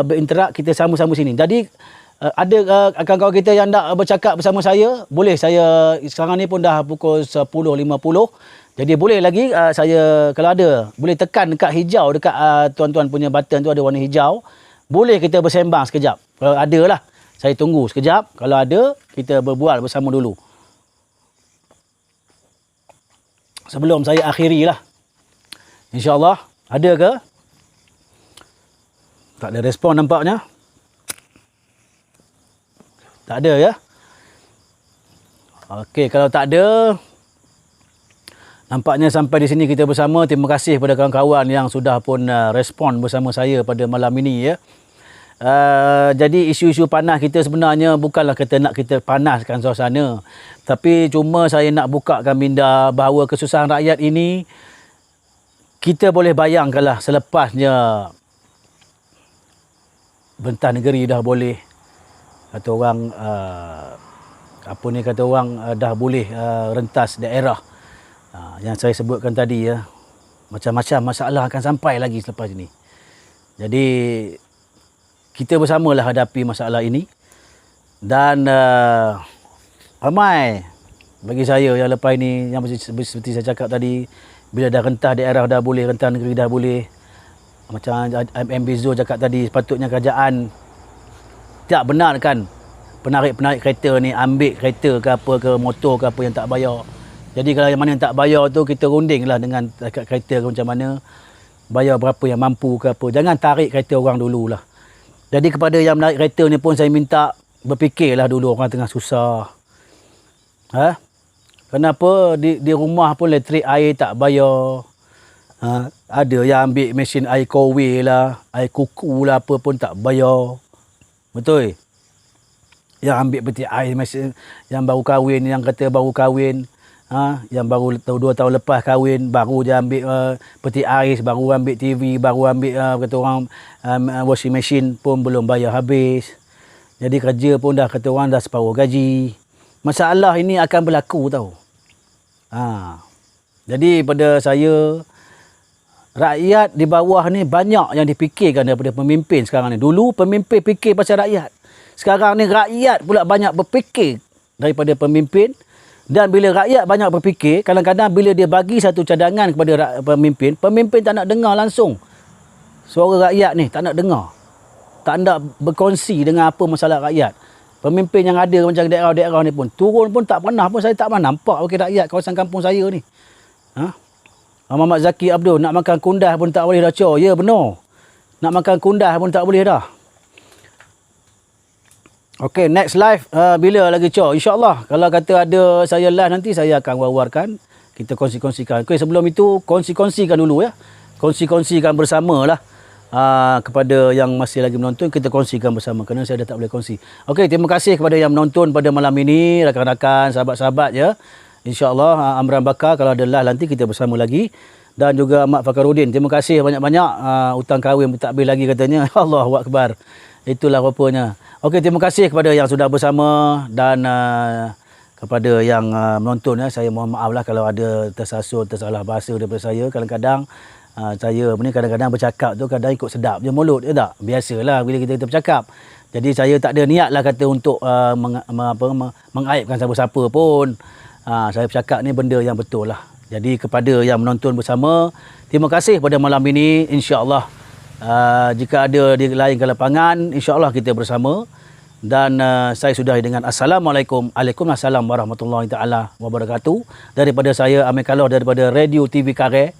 Speaker 1: berinteract, kita sama-sama sini. Jadi ada kawan-kawan kita yang nak bercakap bersama saya, boleh. Saya sekarang ni pun dah pukul 10.50. Jadi boleh lagi saya kalau ada, boleh tekan dekat hijau, dekat tuan-tuan punya button tu ada warna hijau. Boleh kita bersembang sekejap. Kalau ada lah, saya tunggu sekejap. Kalau ada, kita berbual bersama dulu. Sebelum saya akhiri lah. InsyaAllah. Ada ke? Tak ada respon nampaknya. Tak ada ya? Okey, kalau tak ada, nampaknya sampai di sini kita bersama. Terima kasih kepada kawan-kawan yang sudah pun respon bersama saya pada malam ini ya. Jadi isu-isu panas kita sebenarnya bukanlah nak kita panaskan suasana. Tapi cuma saya nak bukakan minda bahawa kesusahan rakyat ini, kita boleh bayangkanlah selepasnya bentang negeri dah boleh, kata orang dah boleh rentas daerah. Yang saya sebutkan tadi ya, macam-macam masalah akan sampai lagi selepas ini. Jadi kita bersamalah hadapi masalah ini. Dan ramai bagi saya yang lepas ini, yang seperti saya cakap tadi, bila dah rentah daerah dah boleh, rentah negeri dah boleh, macam MB Zul cakap tadi, sepatutnya kerajaan tak benarkan penarik-penarik kereta ni ambil kereta ke apa ke motor ke apa yang tak bayar. Jadi kalau yang mana yang tak bayar tu, kita rundinglah dengan kereta ke macam mana, bayar berapa yang mampu ke apa. Jangan tarik kereta orang dululah. Jadi kepada yang menarik kereta ni pun saya minta berfikirlah dulu, orang tengah susah. Kenapa di rumah pun elektrik air tak bayar. Ada yang ambil mesin air kowe lah, air kuku lah, apa pun tak bayar. Betul? Yang ambil peti air mesin yang baru kahwin, yang kata baru kahwin, yang baru 2 tahun lepas kahwin, baru je ambil peti ais, baru ambil TV, baru ambil kata orang washing machine pun belum bayar habis. Jadi kerja pun dah kata orang dah separuh gaji. Masalah ini akan berlaku tau. Jadi pada saya, rakyat di bawah ni banyak yang dipikirkan daripada pemimpin sekarang ni. Dulu pemimpin fikir pasal rakyat. Sekarang ni rakyat pula banyak berfikir daripada pemimpin. Dan bila rakyat banyak berfikir, kadang-kadang bila dia bagi satu cadangan kepada pemimpin, pemimpin tak nak dengar langsung. Suara rakyat ni tak nak dengar. tak nak berkongsi dengan apa masalah rakyat. Pemimpin yang ada macam daerah-daerah ni pun turun pun tak pernah pun, saya tak pernah nampak wakil rakyat kawasan kampung saya ni. Ha? Muhammad Zaki Abdul nak makan kundah pun tak boleh dah, Cor. Ya benar. Nak makan kundah pun tak boleh dah. Okey, next live bila lagi, Cor? InsyaAllah kalau kata ada saya live nanti, saya akan war-warkan. Kita kongsi-kongsikan. Okey, sebelum itu kongsi-kongsikan dulu ya. Kongsi-kongsikan bersama lah. Kepada yang masih lagi menonton, kita kongsikan bersama kerana saya dah tak boleh kongsi. Okey, terima kasih kepada yang menonton pada malam ini, rakan-rakan, sahabat-sahabat ya. InsyaAllah Amran Bakar kalau ada live nanti kita bersama lagi. Dan juga Mak Fakarudin, terima kasih banyak-banyak. Hutang kahwin tak habis lagi katanya. Allahu Akbar. Itulah rupanya. Okey, terima kasih kepada yang sudah bersama dan kepada yang menonton ya. Saya mohon maaf lah kalau ada tersasul, tersalah bahasa daripada saya. Kadang-kadang saya ni kadang-kadang bercakap tu kadang ikut sedap je mulut, ya tak? Biasalah bila kita bercakap. Jadi saya tak ada niat lah kata untuk mengaibkan siapa-siapa pun. Saya bercakap ni benda yang betul lah. Jadi kepada yang menonton bersama, terima kasih pada malam ini. InsyaAllah jika ada di lain ke lapangan, InsyaAllah kita bersama. Dan saya sudahi dengan Assalamualaikum. Waalaikumsalam warahmatullahi taala wabarakatuh. Daripada saya Amir Kaloh daripada Radio TV Kare.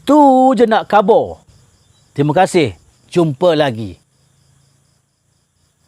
Speaker 1: Tu je nak khabar. Terima kasih. Jumpa lagi.